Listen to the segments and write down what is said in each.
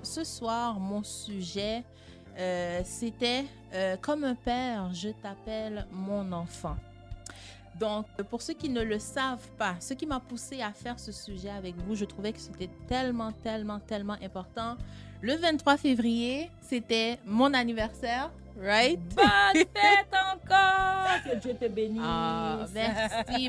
ce soir, mon sujet, c'était comme un père, je t'appelle mon enfant. Donc, pour ceux qui ne le savent pas, ce qui m'a poussé à faire ce sujet avec vous, je trouvais que c'était tellement important. Le 23 février, c'était mon anniversaire, right? Bonne fête encore! Que Dieu te bénisse. Ah,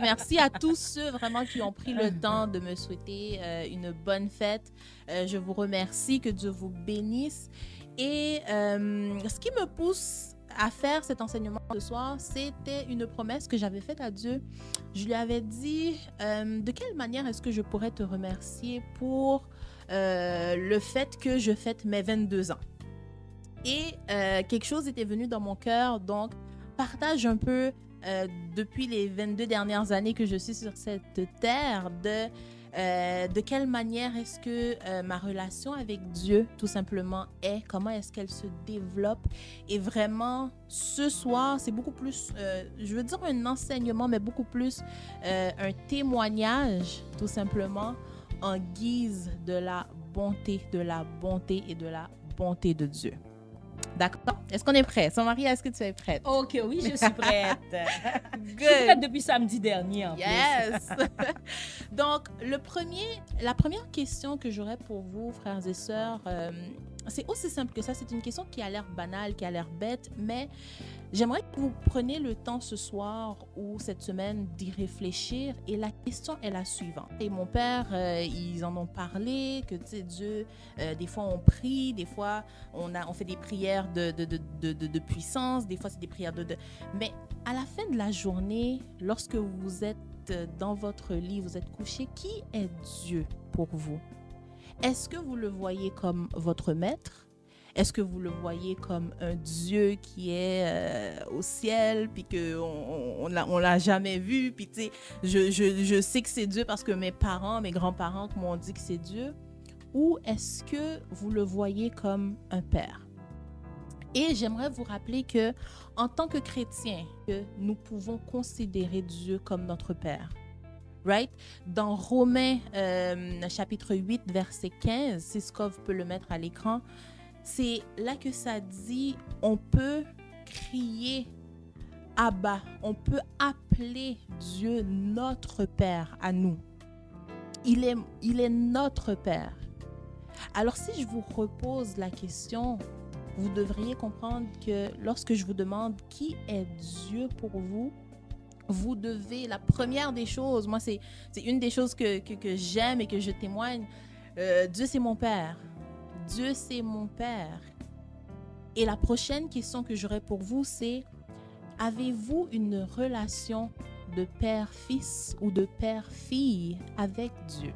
merci à tous ceux vraiment qui ont pris le temps de me souhaiter une bonne fête. Je vous remercie, que Dieu vous bénisse. Et ce qui me pousse à faire cet enseignement ce soir, c'était une promesse que j'avais faite à Dieu. Je lui avais dit, de quelle manière est-ce que je pourrais te remercier pour le fait que je fête mes 22 ans. Et quelque chose était venu dans mon cœur, donc partage un peu depuis les 22 dernières années que je suis sur cette terre de quelle manière est-ce que ma relation avec Dieu, tout simplement, comment est-ce qu'elle se développe. Et vraiment, ce soir, c'est beaucoup plus, je veux dire un enseignement, mais beaucoup plus un témoignage, tout simplement, en guise de la bonté et de la bonté de Dieu. D'accord? Est-ce qu'on est prêt? Son mari, est-ce que tu es prête? Ok, oui, je suis prête. Good. Je suis prête depuis samedi dernier. En yes! Donc, la première question que j'aurais pour vous, frères et sœurs, c'est aussi simple que ça. C'est une question qui a l'air banale, qui a l'air bête, mais j'aimerais que vous preniez le temps ce soir ou cette semaine d'y réfléchir. Et la question est la suivante. Et mon père, ils en ont parlé, que tu sais, Dieu, des fois on prie, des fois on fait des prières de puissance, des fois c'est des prières Mais à la fin de la journée, lorsque vous êtes dans votre lit, vous êtes couché, qui est Dieu pour vous? Est-ce que vous le voyez comme votre maître? Est-ce que vous le voyez comme un Dieu qui est au ciel, puis qu'on l'a jamais vu, puis tu sais, je sais que c'est Dieu parce que mes grands-parents m'ont dit que c'est Dieu? Ou est-ce que vous le voyez comme un père? Et j'aimerais vous rappeler que, en tant que chrétiens, que nous pouvons considérer Dieu comme notre père. Right? Dans Romains chapitre 8, verset 15, Siskov peut le mettre à l'écran, c'est là que ça dit, on peut crier Abba, on peut appeler Dieu notre Père à nous. Il est notre Père. Alors si je vous repose la question, vous devriez comprendre que lorsque je vous demande qui est Dieu pour vous, vous devez, la première des choses, moi c'est une des choses que j'aime et que je témoigne, Dieu c'est mon Père. Dieu c'est mon Père. Et la prochaine question que j'aurai pour vous, c'est: avez-vous une relation de père-fils ou de père-fille avec Dieu?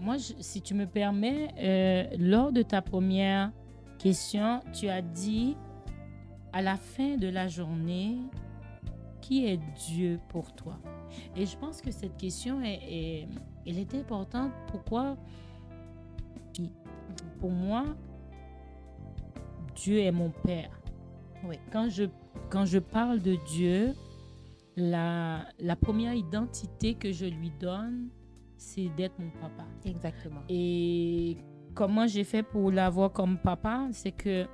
Moi, si tu me permets, lors de ta première question, tu as dit, à la fin de la journée, qui est Dieu pour toi? Et je pense que cette question, elle est importante. Pourquoi? Pour moi, Dieu est mon Père. Oui. Quand je parle de Dieu, la première identité que je lui donne, c'est d'être mon papa. Exactement. Et comment j'ai fait pour l'avoir comme papa, c'est que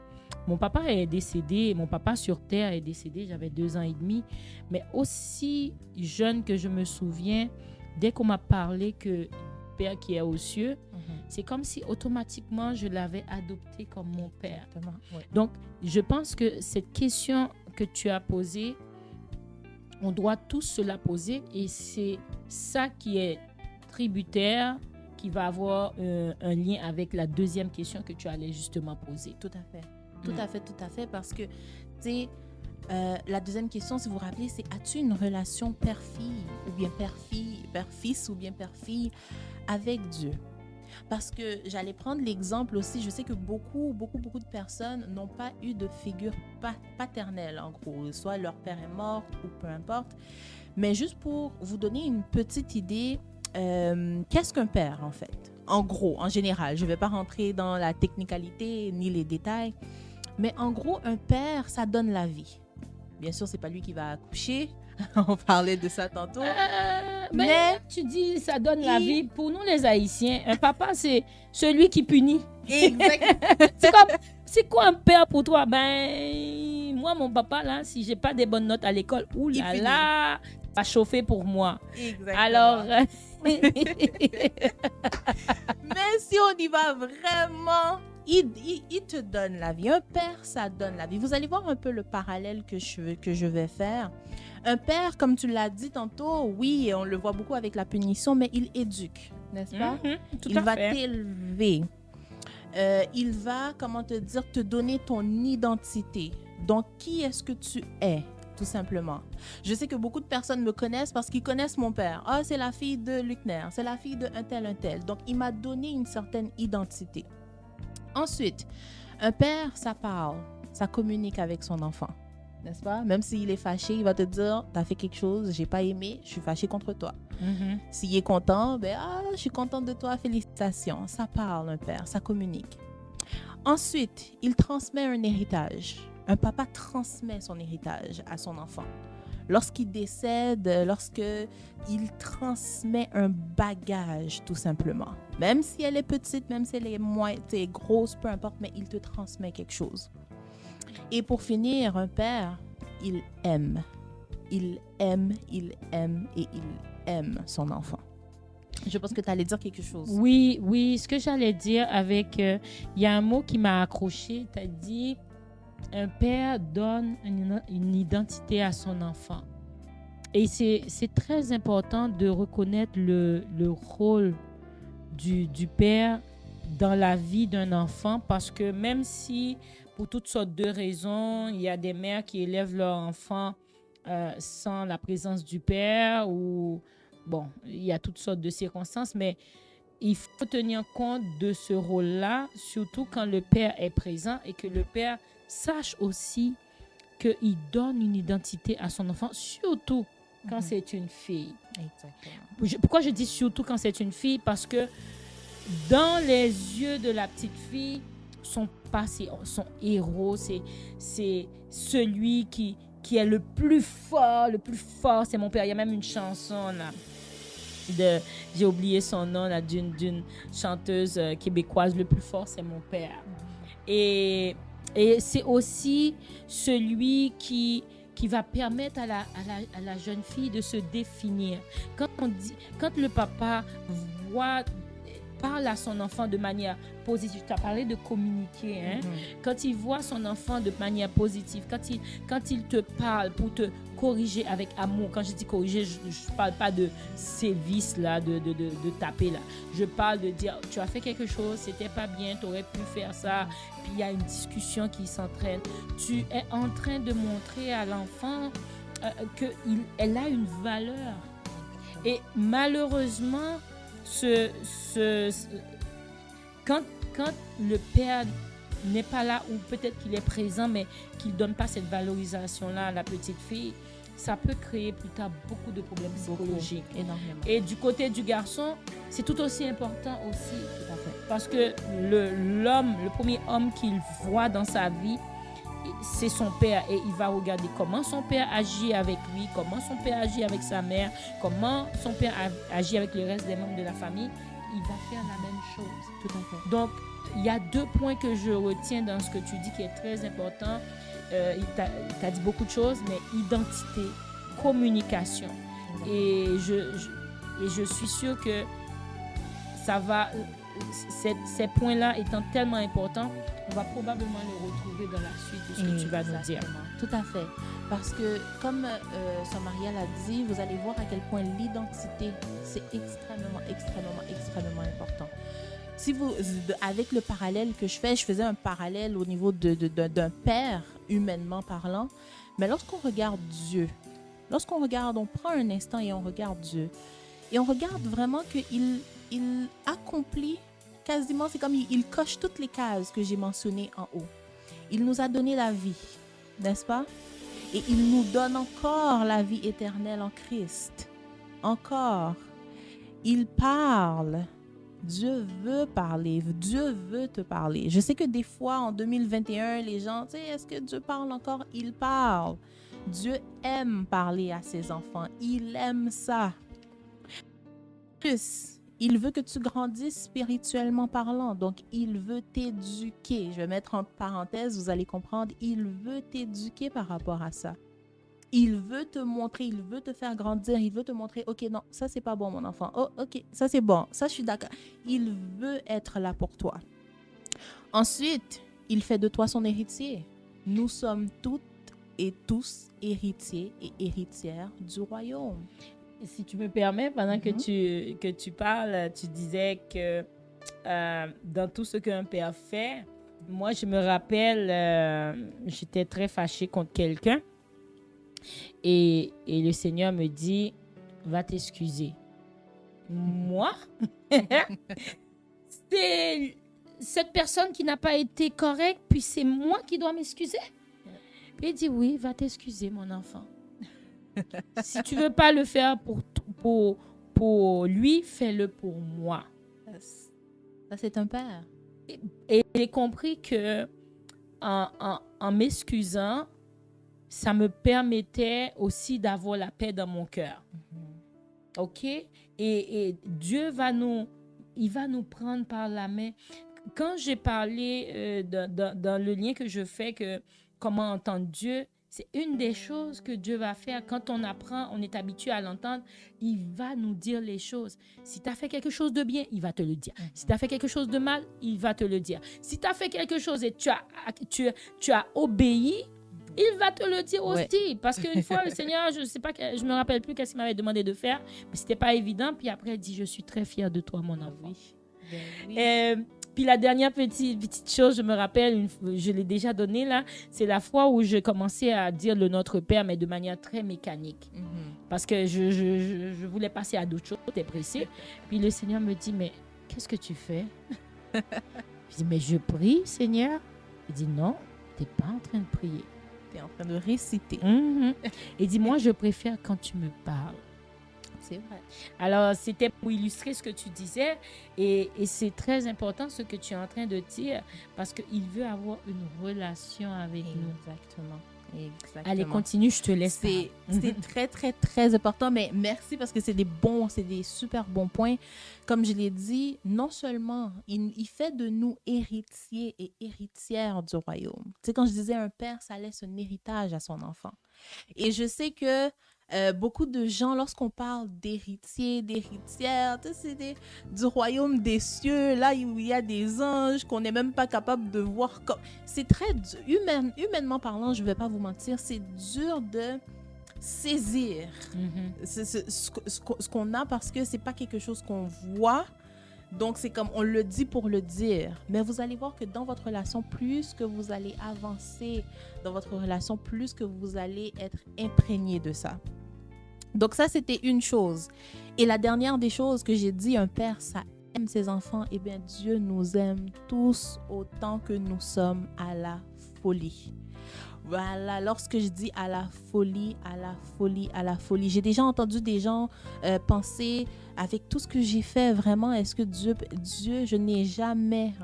mon papa est décédé, mon papa sur terre est décédé, j'avais 2 ans et demi. Mais aussi jeune que je me souviens, dès qu'on m'a parlé que Père qui est aux cieux, c'est comme si automatiquement je l'avais adopté comme mon père. Ouais. Donc, je pense que cette question que tu as posée, on doit tous se la poser et c'est ça qui est tributaire, qui va avoir un lien avec la deuxième question que tu allais justement poser. Tout à fait. Tout à fait, parce que, tu sais, la deuxième question, si vous vous rappelez, c'est: as-tu une relation père-fille ou bien père-fils ou bien père-fille avec Dieu? Parce que j'allais prendre l'exemple aussi, je sais que beaucoup de personnes n'ont pas eu de figure paternelle, en gros, soit leur père est mort ou peu importe. Mais juste pour vous donner une petite idée, qu'est-ce qu'un père en fait? En gros, en général, je ne vais pas rentrer dans la technicalité ni les détails, mais en gros, un père, ça donne la vie. Bien sûr, c'est pas lui qui va accoucher. On parlait de ça tantôt. Mais tu dis ça donne la vie. Pour nous les Haïtiens, un papa c'est celui qui punit. Exactement. C'est quoi un père pour toi? Ben, moi, mon papa, là, si j'ai pas des bonnes notes à l'école, oulala, va chauffer pour moi. Exactement. Alors, mais si on y va vraiment, il te donne la vie. Un père, ça donne la vie. Vous allez voir un peu le parallèle que je vais faire. Un père, comme tu l'as dit tantôt, oui, et on le voit beaucoup avec la punition, mais il éduque, n'est-ce pas? Il va t'élever. Il va, comment te dire, te donner ton identité. Donc, qui est-ce que tu es, tout simplement? Je sais que beaucoup de personnes me connaissent parce qu'ils connaissent mon père. Ah, c'est la fille de Luckner, c'est la fille de un tel. Donc, il m'a donné une certaine identité. Ensuite, un père, ça parle, ça communique avec son enfant, n'est-ce pas? Même s'il est fâché, il va te dire, t'as fait quelque chose, j'ai pas aimé, je suis fâché contre toi. S'il est content, je suis contente de toi, félicitations. Ça parle, un père, ça communique. Ensuite, il transmet un héritage. Un papa transmet son héritage à son enfant. Lorsqu'il décède, lorsqu'il transmet un bagage, tout simplement. Même si elle est petite, même si elle est grosse, peu importe, mais il te transmet quelque chose. Et pour finir, un père, il aime. Il aime et il aime son enfant. Je pense que tu allais dire quelque chose. Oui, ce que j'allais dire avec... Il y a un mot qui m'a accroché. Tu as dit, un père donne une identité à son enfant. Et c'est très important de reconnaître le rôle du père dans la vie d'un enfant, parce que même si, pour toutes sortes de raisons, il y a des mères qui élèvent leur enfant sans la présence du père, ou bon, il y a toutes sortes de circonstances, mais il faut tenir compte de ce rôle-là, surtout quand le père est présent, et que le père sache aussi qu'il donne une identité à son enfant, surtout quand c'est une fille. Exactement. Pourquoi je dis surtout quand c'est une fille? Parce que dans les yeux de la petite fille, son passé, son héros, c'est celui qui est le plus fort, c'est mon père. Il y a même une chanson là, j'ai oublié son nom là, d'une chanteuse québécoise, le plus fort c'est mon père. Et c'est aussi celui qui va permettre à la jeune fille de se définir. Quand le papa parle à son enfant de manière positive, tu as parlé de communiquer, hein? Quand il voit son enfant de manière positive, quand il te parle pour te corriger avec amour, quand je dis corriger, je ne parle pas de sévice là, de taper là, je parle de dire, tu as fait quelque chose, c'était pas bien, tu aurais pu faire ça, puis il y a une discussion qui s'entraîne. Tu es en train de montrer à l'enfant qu'elle a une valeur. Et malheureusement, quand le père n'est pas là, ou peut-être qu'il est présent mais qu'il ne donne pas cette valorisation-là à la petite fille, ça peut créer plus tard beaucoup de problèmes psychologiques. Énormément. Et du côté du garçon, c'est tout aussi important aussi. Tout à fait. Parce que le premier homme qu'il voit dans sa vie, c'est son père, et il va regarder comment son père agit avec lui, comment son père agit avec sa mère, comment son père agit avec le reste des membres de la famille. Il va faire la même chose. Tout à fait. Donc, il y a 2 points que je retiens dans ce que tu dis qui est très important. Il t'a dit beaucoup de choses, mais identité, communication. Et je suis sûre que ça va... Ces points-là étant tellement importants, on va probablement le retrouver dans la suite de ce que tu vas nous dire. Tout à fait. Parce que, comme Sœur Maria l'a dit, vous allez voir à quel point l'identité, c'est extrêmement important. Si avec le parallèle que je faisais un parallèle au niveau d'un père, humainement parlant, mais lorsqu'on regarde Dieu, on prend un instant et on regarde Dieu, et on regarde vraiment qu'il accomplit quasiment, c'est comme il coche toutes les cases que j'ai mentionnées en haut. Il nous a donné la vie, n'est-ce pas? Et il nous donne encore la vie éternelle en Christ. Encore. Il parle. Dieu veut parler. Dieu veut te parler. Je sais que des fois, en 2021, les gens, tu sais, est-ce que Dieu parle encore? Il parle. Dieu aime parler à ses enfants. Il aime ça. Plus, Il veut que tu grandisses spirituellement parlant. Donc, il veut t'éduquer. Je vais mettre en parenthèse, vous allez comprendre. Il veut t'éduquer par rapport à ça. Il veut te montrer, il veut te faire grandir, il veut te montrer, ok, non, ça c'est pas bon mon enfant. Oh, ok, ça c'est bon, ça je suis d'accord. Il veut être là pour toi. Ensuite, il fait de toi son héritier. Nous sommes toutes et tous héritiers et héritières du royaume. Si tu me permets, pendant que tu parles, tu disais que dans tout ce qu'un père fait, moi je me rappelle, j'étais très fâchée contre quelqu'un. Et le Seigneur me dit, va t'excuser. Moi, c'est cette personne qui n'a pas été correcte, puis c'est moi qui dois m'excuser. Puis il dit, oui, va t'excuser, mon enfant. Si tu veux pas le faire pour lui, fais-le pour moi. Ça, c'est un père. Et j'ai compris que en m'excusant, ça me permettait aussi d'avoir la paix dans mon cœur. OK? Et Dieu il va nous prendre par la main. Quand j'ai parlé dans le lien que je fais, que comment entendre Dieu, c'est une des choses que Dieu va faire. Quand on apprend, on est habitué à l'entendre, il va nous dire les choses. Si tu as fait quelque chose de bien, il va te le dire. Si tu as fait quelque chose de mal, il va te le dire. Si tu as fait quelque chose et tu as obéi, il va te le dire aussi. Ouais. Parce qu'une fois, le Seigneur, je ne me rappelle plus qu'est-ce qu'il m'avait demandé de faire, mais ce n'était pas évident. Puis après, il dit, je suis très fière de toi, mon enfant. Oui. Puis la dernière petite chose, je me rappelle, je l'ai déjà donnée là, c'est la fois où je commençais à dire le Notre Père, mais de manière très mécanique. Parce que je voulais passer à d'autres choses, j'étais pressée. Puis le Seigneur me dit, mais qu'est-ce que tu fais? Je dis, mais je prie, Seigneur. Il dit, non, tu n'es pas en train de prier. Tu es en train de réciter. Il dit, moi, je préfère quand tu me parles. C'est vrai. Alors, c'était pour illustrer ce que tu disais. Et c'est très important ce que tu es en train de dire parce qu'il veut avoir une relation avec nous. Exactement. Allez, continue, je te laisse. C'est très, très, très important. Mais merci parce que c'est des super bons points. Comme je l'ai dit, non seulement il fait de nous héritiers et héritières du royaume. Tu sais, quand je disais un père, ça laisse un héritage à son enfant. Et je sais que beaucoup de gens, lorsqu'on parle d'héritiers, d'héritières, c'est du royaume des cieux, là où il y a des anges qu'on n'est même pas capable de voir. C'est très dur. Humainement parlant, je ne vais pas vous mentir, c'est dur de saisir ce qu'on a parce que ce n'est pas quelque chose qu'on voit. Donc, c'est comme on le dit pour le dire. Mais vous allez voir que dans votre relation, plus que vous allez avancer dans votre relation, plus que vous allez être imprégné de ça. Donc, ça, c'était une chose. Et la dernière des choses que j'ai dit, un père, ça aime ses enfants. Eh bien, Dieu nous aime tous autant que nous sommes à la folie. Voilà, lorsque je dis à la folie, à la folie, à la folie. J'ai déjà entendu des gens penser, avec tout ce que j'ai fait, vraiment, est-ce que Dieu je n'ai jamais...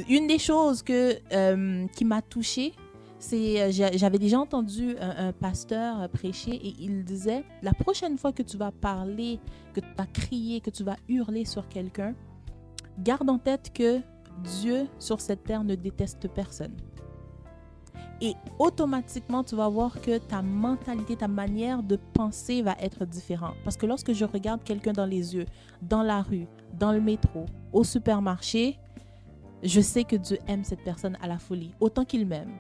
une des choses qui m'a touchée, c'est, j'avais déjà entendu un pasteur prêcher et il disait, la prochaine fois que tu vas parler, que tu vas crier, que tu vas hurler sur quelqu'un, garde en tête que Dieu sur cette terre ne déteste personne. Et automatiquement, tu vas voir que ta mentalité, ta manière de penser va être différente. Parce que lorsque je regarde quelqu'un dans les yeux, dans la rue, dans le métro, au supermarché, je sais que Dieu aime cette personne à la folie, autant qu'il m'aime.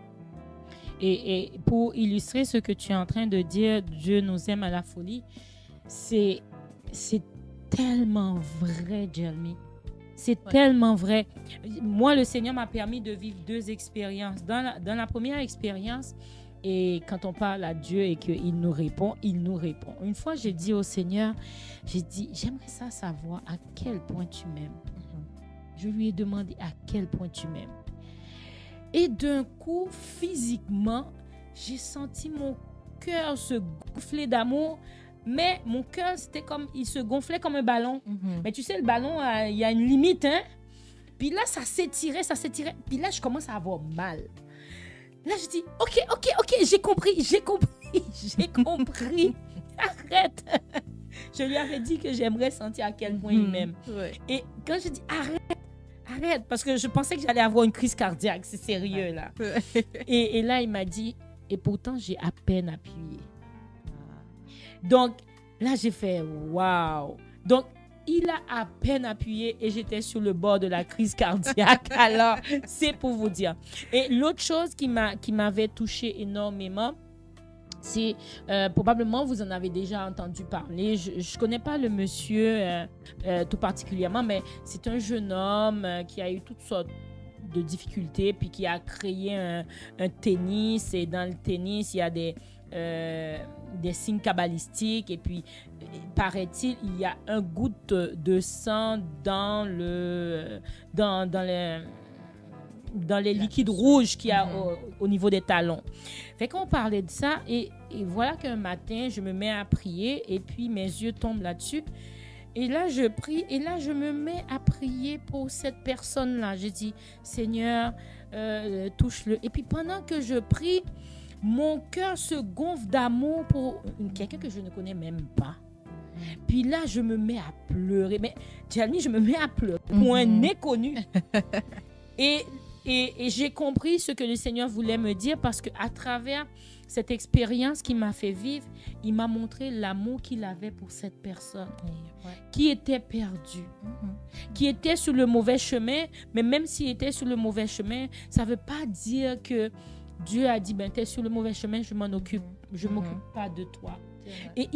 Et pour illustrer ce que tu es en train de dire, Dieu nous aime à la folie, c'est tellement vrai, Jelmy. C'est tellement vrai. Moi, le Seigneur m'a permis de vivre 2 expériences. Dans la première expérience, et quand on parle à Dieu et qu'il nous répond, il nous répond. Une fois, j'ai dit au Seigneur, j'aimerais savoir à quel point tu m'aimes. Je lui ai demandé à quel point tu m'aimes. Et d'un coup, physiquement, j'ai senti mon cœur se gonfler d'amour. Mais mon cœur, il se gonflait comme un ballon. Mais tu sais, le ballon, il y a une limite, hein. Puis là, ça s'étirait. Puis là, je commence à avoir mal. Là, je dis, OK, j'ai compris. Arrête. Je lui avais dit que j'aimerais sentir à quel point il m'aime. Ouais. Et quand je dis arrête, parce que je pensais que j'allais avoir une crise cardiaque, c'est sérieux là. Et là, il m'a dit, et pourtant, j'ai à peine appuyé. Donc, là, j'ai fait, waouh. Donc, il a à peine appuyé et j'étais sur le bord de la crise cardiaque. Alors, c'est pour vous dire. Et l'autre chose qui m'avait touchée énormément, c'est probablement vous en avez déjà entendu parler. Je ne connais pas le monsieur tout particulièrement, mais c'est un jeune homme qui a eu toutes sortes de difficultés, puis qui a créé un tennis. Et dans le tennis, il y a des signes kabbalistiques. Et puis, paraît-il, il y a un goutte de sang dans les liquides rouges qu'il y a au niveau des talons. Fait qu'on parlait de ça et voilà qu'un matin, je me mets à prier et puis mes yeux tombent là-dessus. Et là, je prie et là, je me mets à prier pour cette personne-là. Je dis, Seigneur, touche-le. Et puis pendant que je prie, mon cœur se gonfle d'amour pour quelqu'un que je ne connais même pas. Puis là, je me mets à pleurer. Mais Djalmi, je me mets à pleurer pour un inconnu. Et j'ai compris ce que le Seigneur voulait me dire parce qu'à travers cette expérience qu'il m'a fait vivre, il m'a montré l'amour qu'il avait pour cette personne qui était perdue, qui était sur le mauvais chemin. Mais même s'il était sur le mauvais chemin, ça ne veut pas dire que Dieu a dit, tu es sur le mauvais chemin, je m'en occupe, je ne m'occupe pas de toi. Et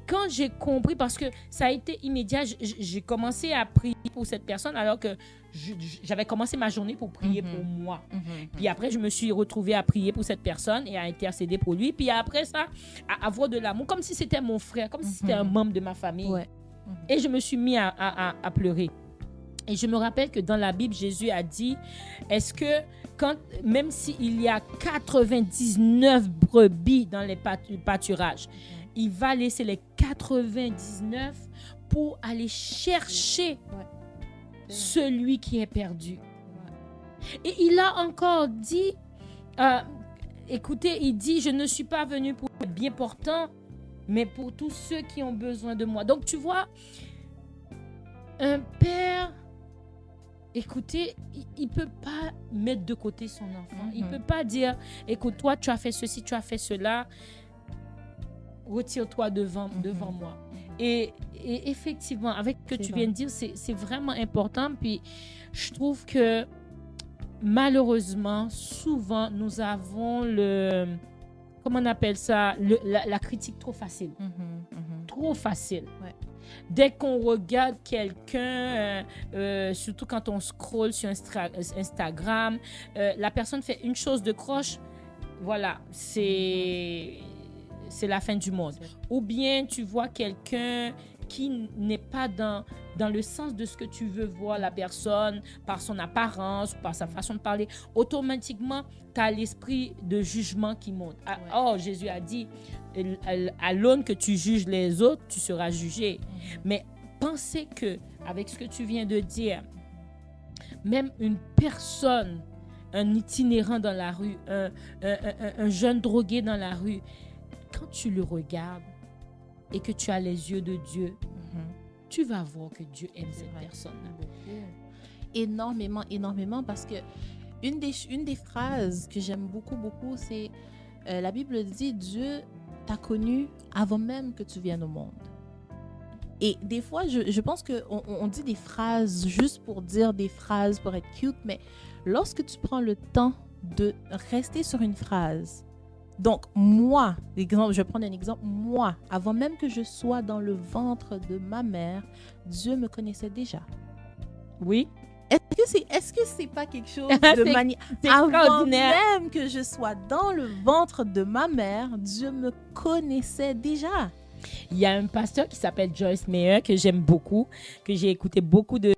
quand j'ai compris, parce que ça a été immédiat, j'ai commencé à prier pour cette personne alors que j'avais commencé ma journée pour prier pour moi. Puis après, je me suis retrouvée à prier pour cette personne et à intercéder pour lui. Puis après ça, à avoir de l'amour, comme si c'était mon frère, comme si c'était un membre de ma famille. Et je me suis mis à pleurer. Et je me rappelle que dans la Bible, Jésus a dit, est-ce que même s'il y a 99 brebis dans les pâturages, il va laisser les 99 pour aller chercher celui qui est perdu. Et il a encore dit, écoutez, il dit, je ne suis pas venu pour être bien portant, mais pour tous ceux qui ont besoin de moi. Donc tu vois, un père, écoutez, il ne peut pas mettre de côté son enfant. Il ne peut pas dire, écoute, toi, tu as fait ceci, tu as fait cela. Retire-toi devant moi. Et effectivement, avec ce que tu viens de dire, c'est vraiment important. Puis, je trouve que malheureusement, souvent, nous avons comment on appelle ça, la critique trop facile. Trop facile. Ouais. Dès qu'on regarde quelqu'un, surtout quand on scrolle sur Instagram, la personne fait une chose de croche, voilà, c'est la fin du monde. Ou bien tu vois quelqu'un qui n'est pas dans le sens de ce que tu veux voir la personne, par son apparence, par sa façon de parler, automatiquement, tu as l'esprit de jugement qui monte. Oh, Jésus a dit, à l'aune que tu juges les autres, tu seras jugé. Mais pensez que, avec ce que tu viens de dire, même une personne, un itinérant dans la rue, un jeune drogué dans la rue, quand tu le regardes et que tu as les yeux de Dieu, tu vas voir que Dieu aime cette personne-là. Énormément, énormément, parce que une des phrases que j'aime beaucoup, c'est la Bible dit, Dieu t'a connu avant même que tu viennes au monde. Et des fois, je pense qu'on dit des phrases juste pour dire des phrases, pour être cute, mais lorsque tu prends le temps de rester sur une phrase, donc moi, je vais prendre un exemple, moi, avant même que je sois dans le ventre de ma mère, Dieu me connaissait déjà. Oui. Est-ce que c'est pas quelque chose de magnifique? Avant même que je sois dans le ventre de ma mère, Dieu me connaissait déjà. Il y a un pasteur qui s'appelle Joyce Meyer que j'aime beaucoup, que j'ai écouté beaucoup de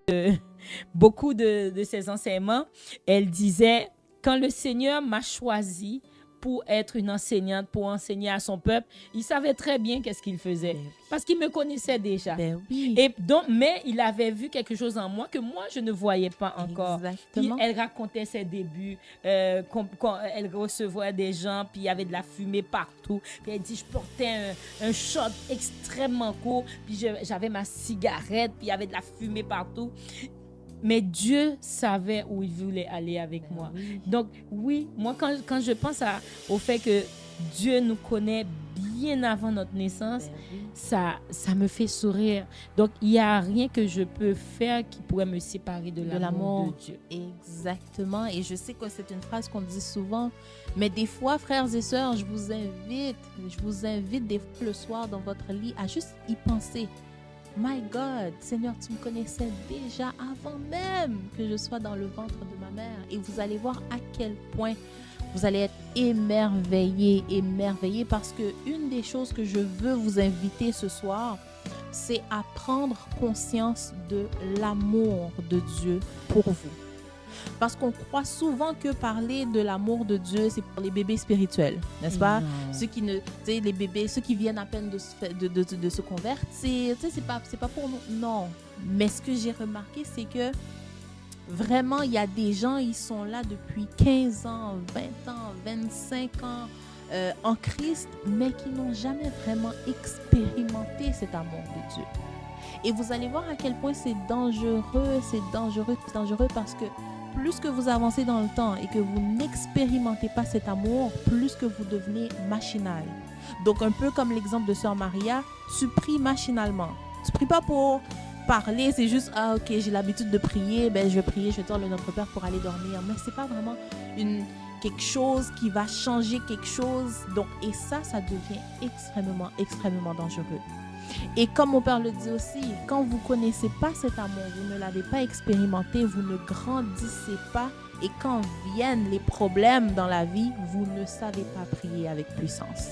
ses enseignements. Elle disait, quand le Seigneur m'a choisi pour être une enseignante, pour enseigner à son peuple. Il savait très bien qu'est-ce qu'il faisait. Parce qu'il me connaissait déjà. Oui. Et donc, mais il avait vu quelque chose en moi que moi, je ne voyais pas encore. Exactement. Puis elle racontait ses débuts, quand elle recevait des gens, puis il y avait de la fumée partout. Puis elle dit, je portais un short extrêmement court, puis j'avais ma cigarette, puis il y avait de la fumée partout. Mais Dieu savait où il voulait aller avec moi. Oui. Donc, oui, moi, quand je pense au fait que Dieu nous connaît bien avant notre naissance, Oui. ça me fait sourire. Donc, il n'y a rien que je peux faire qui pourrait me séparer de l'amour de Dieu. Exactement. Et je sais que c'est une phrase qu'on dit souvent, mais des fois, frères et sœurs, je vous invite des fois le soir dans votre lit à juste y penser. My God, Seigneur, tu me connaissais déjà avant même que je sois dans le ventre de ma mère. Et vous allez voir à quel point vous allez être émerveillés parce que une des choses que je veux vous inviter ce soir, c'est à prendre conscience de l'amour de Dieu pour vous. Parce qu'on croit souvent que parler de l'amour de Dieu, c'est pour les bébés spirituels, n'est-ce pas? Ceux qui ne, tu sais, les bébés, ceux qui viennent à peine de se convertir, tu sais, c'est pas pour nous. Non. Mais ce que j'ai remarqué, c'est que vraiment, il y a des gens, ils sont là depuis 15 ans, 20 ans, 25 ans en Christ, mais qui n'ont jamais vraiment expérimenté cet amour de Dieu. Et vous allez voir à quel point c'est dangereux parce que plus que vous avancez dans le temps et que vous n'expérimentez pas cet amour, plus que vous devenez machinal. Donc un peu comme l'exemple de Sœur Maria, tu pries machinalement. Tu pries pas pour parler, c'est juste ok, j'ai l'habitude de prier, je vais prier, je vais dire le Notre Père pour aller dormir. Mais c'est pas vraiment quelque chose qui va changer quelque chose. Donc et ça devient extrêmement dangereux. Et comme mon père le dit aussi, quand vous ne connaissez pas cet amour, vous ne l'avez pas expérimenté, vous ne grandissez pas, et quand viennent les problèmes dans la vie, vous ne savez pas prier avec puissance.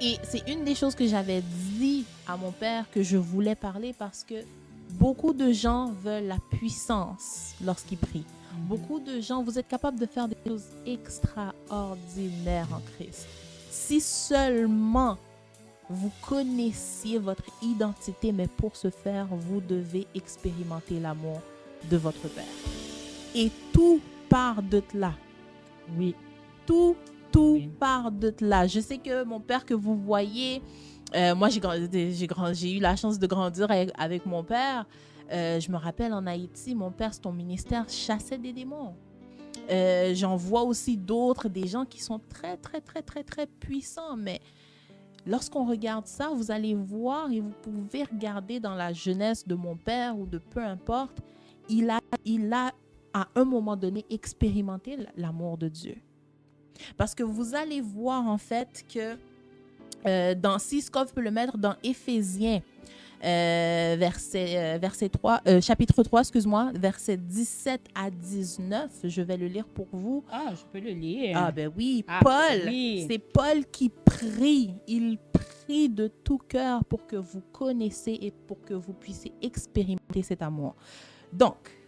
Et c'est une des choses que j'avais dit à mon père que je voulais parler parce que beaucoup de gens veulent la puissance lorsqu'ils prient. Beaucoup de gens, vous êtes capables de faire des choses extraordinaires en Christ. Si seulement vous connaissiez votre identité, mais pour ce faire, vous devez expérimenter l'amour de votre Père. Et tout part de là. Oui. Tout part de là. Je sais que mon père que vous voyez, moi j'ai eu la chance de grandir avec mon père. Je me rappelle en Haïti, mon père, son ministère chassait des démons. J'en vois aussi d'autres, des gens qui sont très puissants, mais lorsqu'on regarde ça, vous allez voir et vous pouvez regarder dans la jeunesse de mon père ou de peu importe, il a à un moment donné expérimenté l'amour de Dieu. Parce que vous allez voir en fait que si Scov peut le mettre dans Éphésiens, chapitre 3, versets 17 à 19, je vais le lire pour vous. Ah, je peux le lire. Ah ben oui, Paul, c'est Paul qui prie. Il prie de tout cœur pour que vous connaissiez et pour que vous puissiez expérimenter cet amour. Donc,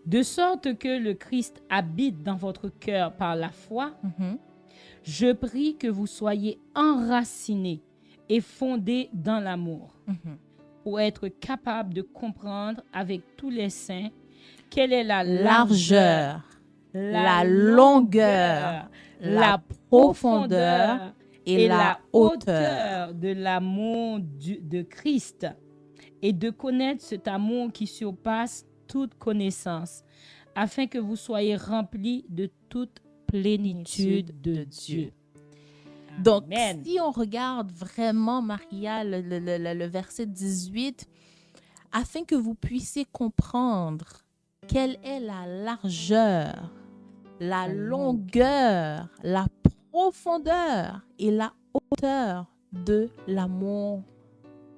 de sorte que le Christ habite dans votre cœur par la foi, je prie que vous soyez enracinés et fondés dans l'amour, pour être capable de comprendre avec tous les saints quelle est la largeur, la longueur, la profondeur et la hauteur de l'amour de Christ, et de connaître cet amour qui surpasse toute connaissance, afin que vous soyez remplis de toute plénitude de Dieu. Donc, si on regarde vraiment, Maria, le verset 18, afin que vous puissiez comprendre quelle est la largeur, la longueur, la profondeur et la hauteur de l'amour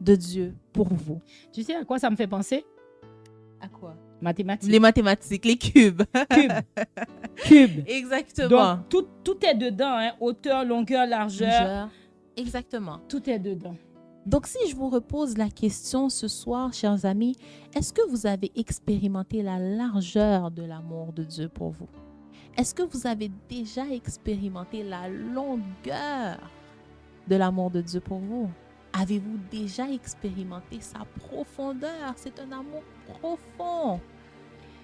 de Dieu pour vous. Tu sais à quoi ça me fait penser? À quoi? Mathématiques. Les mathématiques, les cubes. Cubes. Exactement. Donc, tout est dedans, hein? Hauteur, longueur, largeur. Exactement. Tout est dedans. Donc, si je vous repose la question ce soir, chers amis, est-ce que vous avez expérimenté la largeur de l'amour de Dieu pour vous? Est-ce que vous avez déjà expérimenté la longueur de l'amour de Dieu pour vous? Avez-vous déjà expérimenté sa profondeur? C'est un amour profond.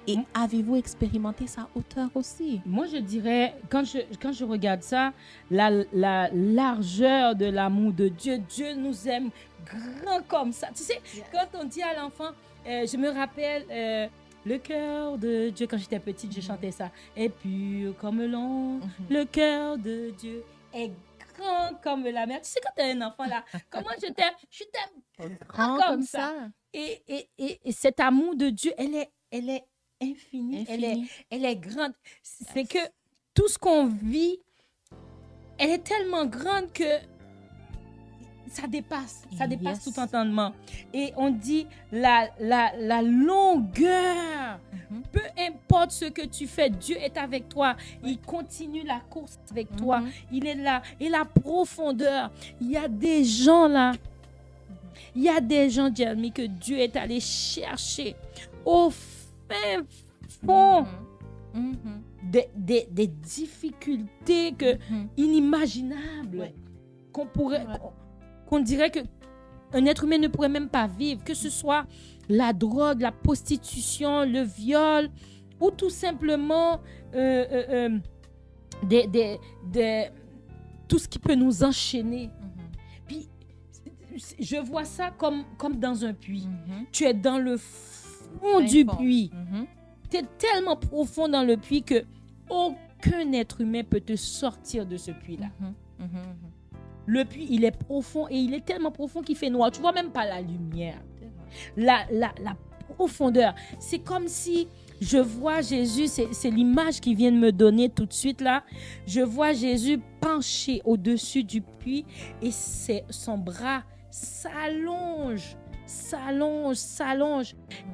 Et avez-vous expérimenté sa hauteur aussi? Moi, je dirais, quand je regarde ça, la largeur de l'amour de Dieu, Dieu nous aime grand comme ça. Tu sais, quand on dit à l'enfant, je me rappelle, le cœur de Dieu, quand j'étais petite, je chantais ça. Est pur comme l'eau, le cœur de Dieu est grand comme la mer. Tu sais, quand tu es un enfant là, comment je t'aime Grand comme ça. Et cet amour de Dieu, elle est infinie. Elle est grande. C'est que tout ce qu'on vit, elle est tellement grande que ça dépasse tout entendement. Et on dit la longueur, peu importe ce que tu fais, Dieu est avec toi. Il continue la course avec toi. Il est là. Et la profondeur, il y a des gens là, Jeremy, que Dieu est allé chercher au fin fond des difficultés inimaginables qu'on dirait qu'un être humain ne pourrait même pas vivre, que ce soit la drogue, la prostitution, le viol, ou tout simplement tout ce qui peut nous enchaîner. Puis, je vois ça comme dans un puits. Tu es dans le fond du puits. Tu es tellement profond dans le puits que aucun être humain peut te sortir de ce puits-là. Le puits, il est profond et il est tellement profond qu'il fait noir. Tu vois même pas la lumière. La profondeur. C'est comme si je vois Jésus, c'est l'image qui vient de me donner tout de suite là. Je vois Jésus penché au-dessus du puits et son bras s'allonge.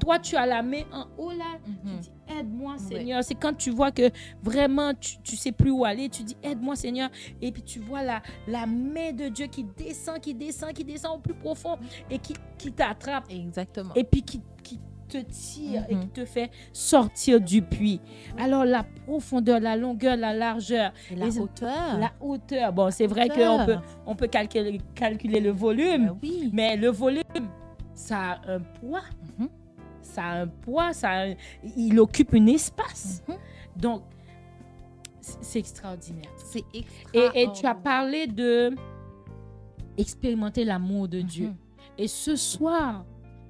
Toi, tu as la main en haut là. Tu dis, aide-moi, Seigneur. C'est quand tu vois que vraiment, tu sais plus où aller. Tu dis, aide-moi, Seigneur. Et puis, tu vois la main de Dieu qui descend au plus profond et qui t'attrape. Exactement. Et puis, qui te tire et qui te fait sortir du puits. Alors, la profondeur, la longueur, la largeur. Et la hauteur. La hauteur. Bon, c'est vrai qu'on peut calculer le volume. Oui. Mais le volume, ça a un poids. Il occupe un espace. Donc, c'est extraordinaire. C'est extraordinaire. Et tu as parlé de expérimenter l'amour de Dieu. Et ce soir,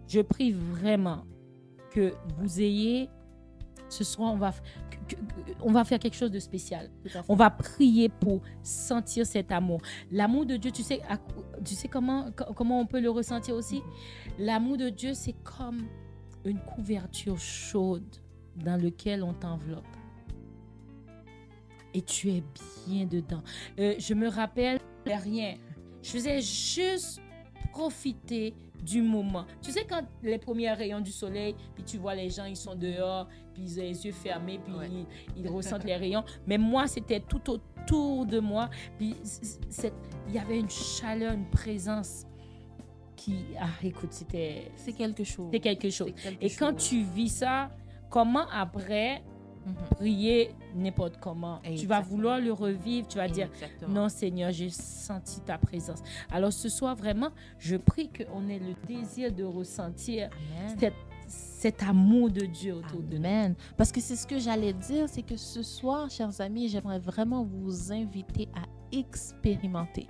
je prie vraiment que vous ayez, ce soir, on va faire quelque chose de spécial. On va prier pour sentir cet amour. L'amour de Dieu, tu sais comment on peut le ressentir aussi? L'amour de Dieu, c'est comme une couverture chaude dans laquelle on t'enveloppe. Et tu es bien dedans. Je me rappelle rien. Je faisais juste profiter du moment. Tu sais, quand les premiers rayons du soleil, puis tu vois les gens, ils sont dehors, puis ils ont les yeux fermés, puis ils ressentent les rayons. Mais moi, c'était tout autour de moi. Puis il y avait une chaleur, une présence qui... écoute, c'était... C'est quelque chose. C'est quelque chose. Et quand tu vis ça, comment après... prier n'importe comment. Exactement. Tu vas vouloir le revivre, tu vas dire non Seigneur, j'ai senti ta présence. Alors ce soir vraiment, je prie qu'on ait le désir de ressentir cet amour de Dieu autour de nous. Parce que c'est ce que j'allais dire, c'est que ce soir, chers amis, j'aimerais vraiment vous inviter à expérimenter.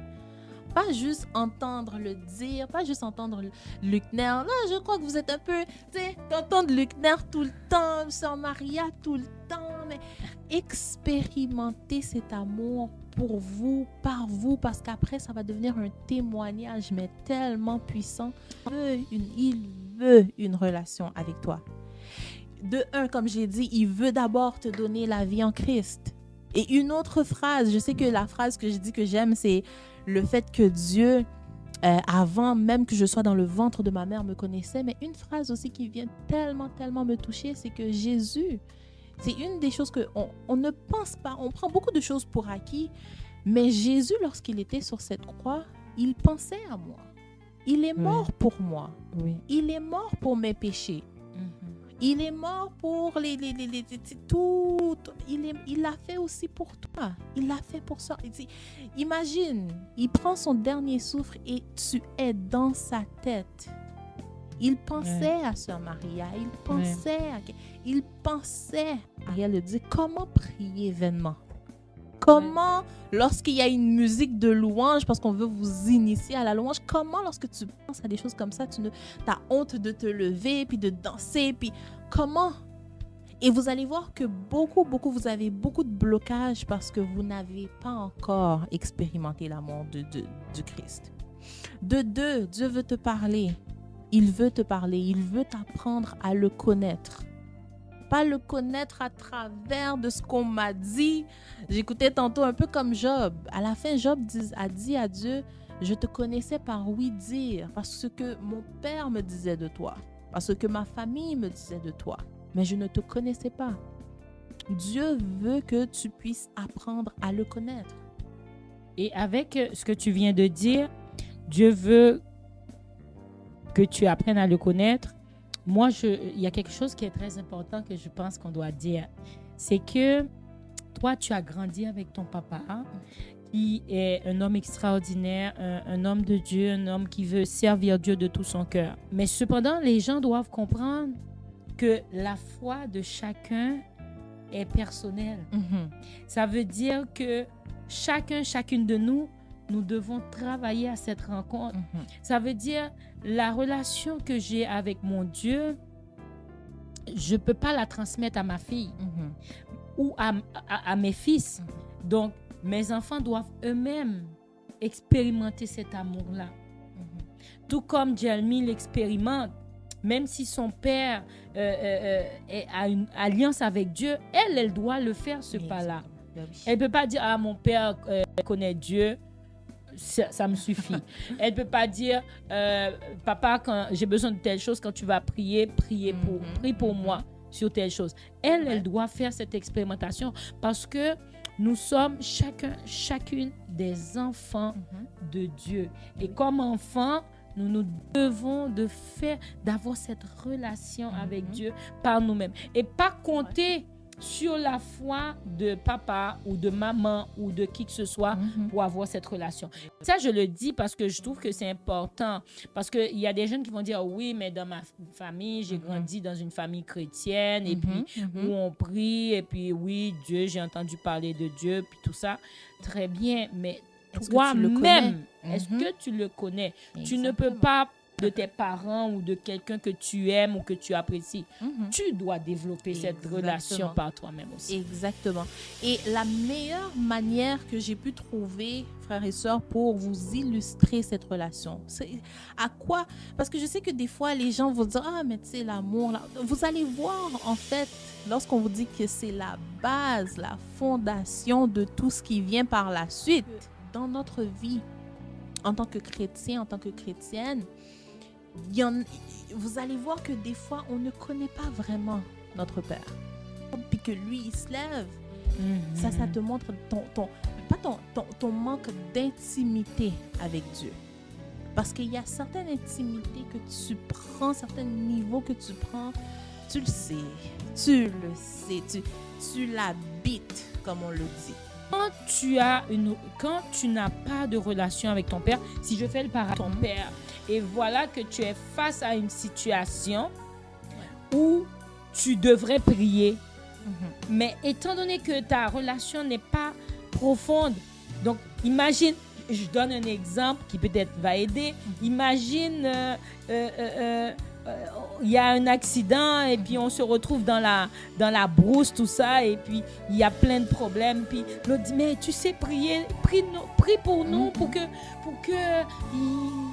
Pas juste entendre le dire, pas juste entendre Luckner. Là, je crois que vous êtes un peu, tu sais, d'entendre Luckner tout le temps, Sœur Maria tout le temps, mais expérimentez cet amour pour vous, par vous, parce qu'après, ça va devenir un témoignage, mais tellement puissant. Il veut une relation avec toi. De un, comme j'ai dit, il veut d'abord te donner la vie en Christ. Et une autre phrase, je sais que la phrase que je dis que j'aime, c'est le fait que Dieu, avant même que je sois dans le ventre de ma mère, me connaissait. Mais une phrase aussi qui vient tellement me toucher, c'est que Jésus, c'est une des choses qu'on ne pense pas. On prend beaucoup de choses pour acquis. Mais Jésus, lorsqu'il était sur cette croix, il pensait à moi. Il est mort pour moi. Oui. Il est mort pour mes péchés. Il est mort pour tout. il l'a fait aussi pour toi. Il l'a fait pour ça. Imagine, il prend son dernier souffle et tu es dans sa tête. Il pensait à Sœur Maria, il pensait à elle, dire comment prier vainement. Comment, lorsqu'il y a une musique de louange, parce qu'on veut vous initier à la louange, comment lorsque tu penses à des choses comme ça, tu as honte de te lever, puis de danser, puis comment? Et vous allez voir que vous avez beaucoup de blocages parce que vous n'avez pas encore expérimenté l'amour du Christ. De deux, Dieu veut te parler. Il veut te parler, il veut t'apprendre à le connaître. Pas le connaître à travers de ce qu'on m'a dit. J'écoutais tantôt un peu comme Job. À la fin, Job a dit à Dieu, je te connaissais par oui-dire, parce que mon père me disait de toi, parce que ma famille me disait de toi, mais je ne te connaissais pas. Dieu veut que tu puisses apprendre à le connaître. Et avec ce que tu viens de dire, Dieu veut que tu apprennes à le connaître. Moi, il y a quelque chose qui est très important que je pense qu'on doit dire. C'est que toi, tu as grandi avec ton papa, qui est un homme extraordinaire, un homme de Dieu, un homme qui veut servir Dieu de tout son cœur. Mais cependant, les gens doivent comprendre que la foi de chacun est personnelle. Ça veut dire que chacune de nous devons travailler à cette rencontre. Ça veut dire la relation que j'ai avec mon Dieu, je ne peux pas la transmettre à ma fille ou à mes fils. Donc, mes enfants doivent eux-mêmes expérimenter cet amour-là. Tout comme Jelmy l'expérimente, même si son père a une alliance avec Dieu, elle doit le faire, ce pas-là. Elle ne peut pas dire « Ah, mon père connaît Dieu ». Ça me suffit. Elle ne peut pas dire papa, quand j'ai besoin de telle chose, quand tu vas prier, prie pour moi sur telle chose. Elle doit faire cette expérimentation parce que nous sommes chacune des enfants de Dieu. Et comme enfants, nous devons d'avoir cette relation avec Dieu par nous-mêmes et pas compter sur la foi de papa ou de maman ou de qui que ce soit pour avoir cette relation. Ça, je le dis parce que je trouve que c'est important. Parce qu'il y a des jeunes qui vont dire, oui, mais dans ma famille, j'ai grandi dans une famille chrétienne et puis où on prie et puis oui, Dieu, j'ai entendu parler de Dieu, puis tout ça. Très bien, mais toi-même, est-ce que tu le connais? Exactement. Tu ne peux pas de tes parents ou de quelqu'un que tu aimes ou que tu apprécies. Tu dois développer cette relation par toi-même aussi. Exactement. Et la meilleure manière que j'ai pu trouver, frères et sœurs, pour vous illustrer cette relation, c'est à quoi? Parce que je sais que des fois, les gens vont dire, ah, mais tu sais, l'amour, là. Vous allez voir, en fait, lorsqu'on vous dit que c'est la base, la fondation de tout ce qui vient par la suite dans notre vie, en tant que chrétien, en tant que chrétienne, vous allez voir que des fois, on ne connaît pas vraiment notre Père. Puis que lui, il se lève. Ça te montre ton manque d'intimité avec Dieu. Parce qu'il y a certaines intimités que tu prends, certains niveaux que tu prends, tu le sais, tu l'habites, comme on le dit. Quand tu n'as pas de relation avec ton père, si je fais le parallèle ton père, et voilà que tu es face à une situation où tu devrais prier, mais étant donné que ta relation n'est pas profonde, donc imagine, je donne un exemple qui peut-être va aider, imagine il y a un accident et puis on se retrouve dans la brousse, tout ça, et puis il y a plein de problèmes, puis l'autre dit, mais tu sais prier, prie pour nous, pour que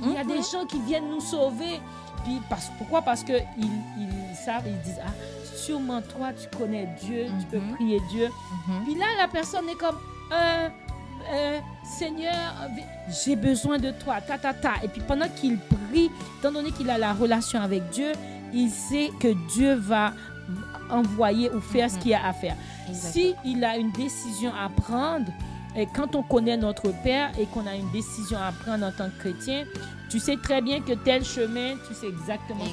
il y a des gens qui viennent nous sauver. Puis pourquoi? Parce que ils savent, ils disent, ah, sûrement toi tu connais Dieu, tu peux prier Dieu. Puis là la personne est comme Seigneur, j'ai besoin de toi, Et puis pendant qu'il prie, étant donné qu'il a la relation avec Dieu, il sait que Dieu va envoyer ou faire ce qu'il y a à faire. S'il a une décision à prendre, et quand on connaît notre Père et qu'on a une décision à prendre en tant que chrétien, tu sais très bien que tel chemin, tu sais exactement.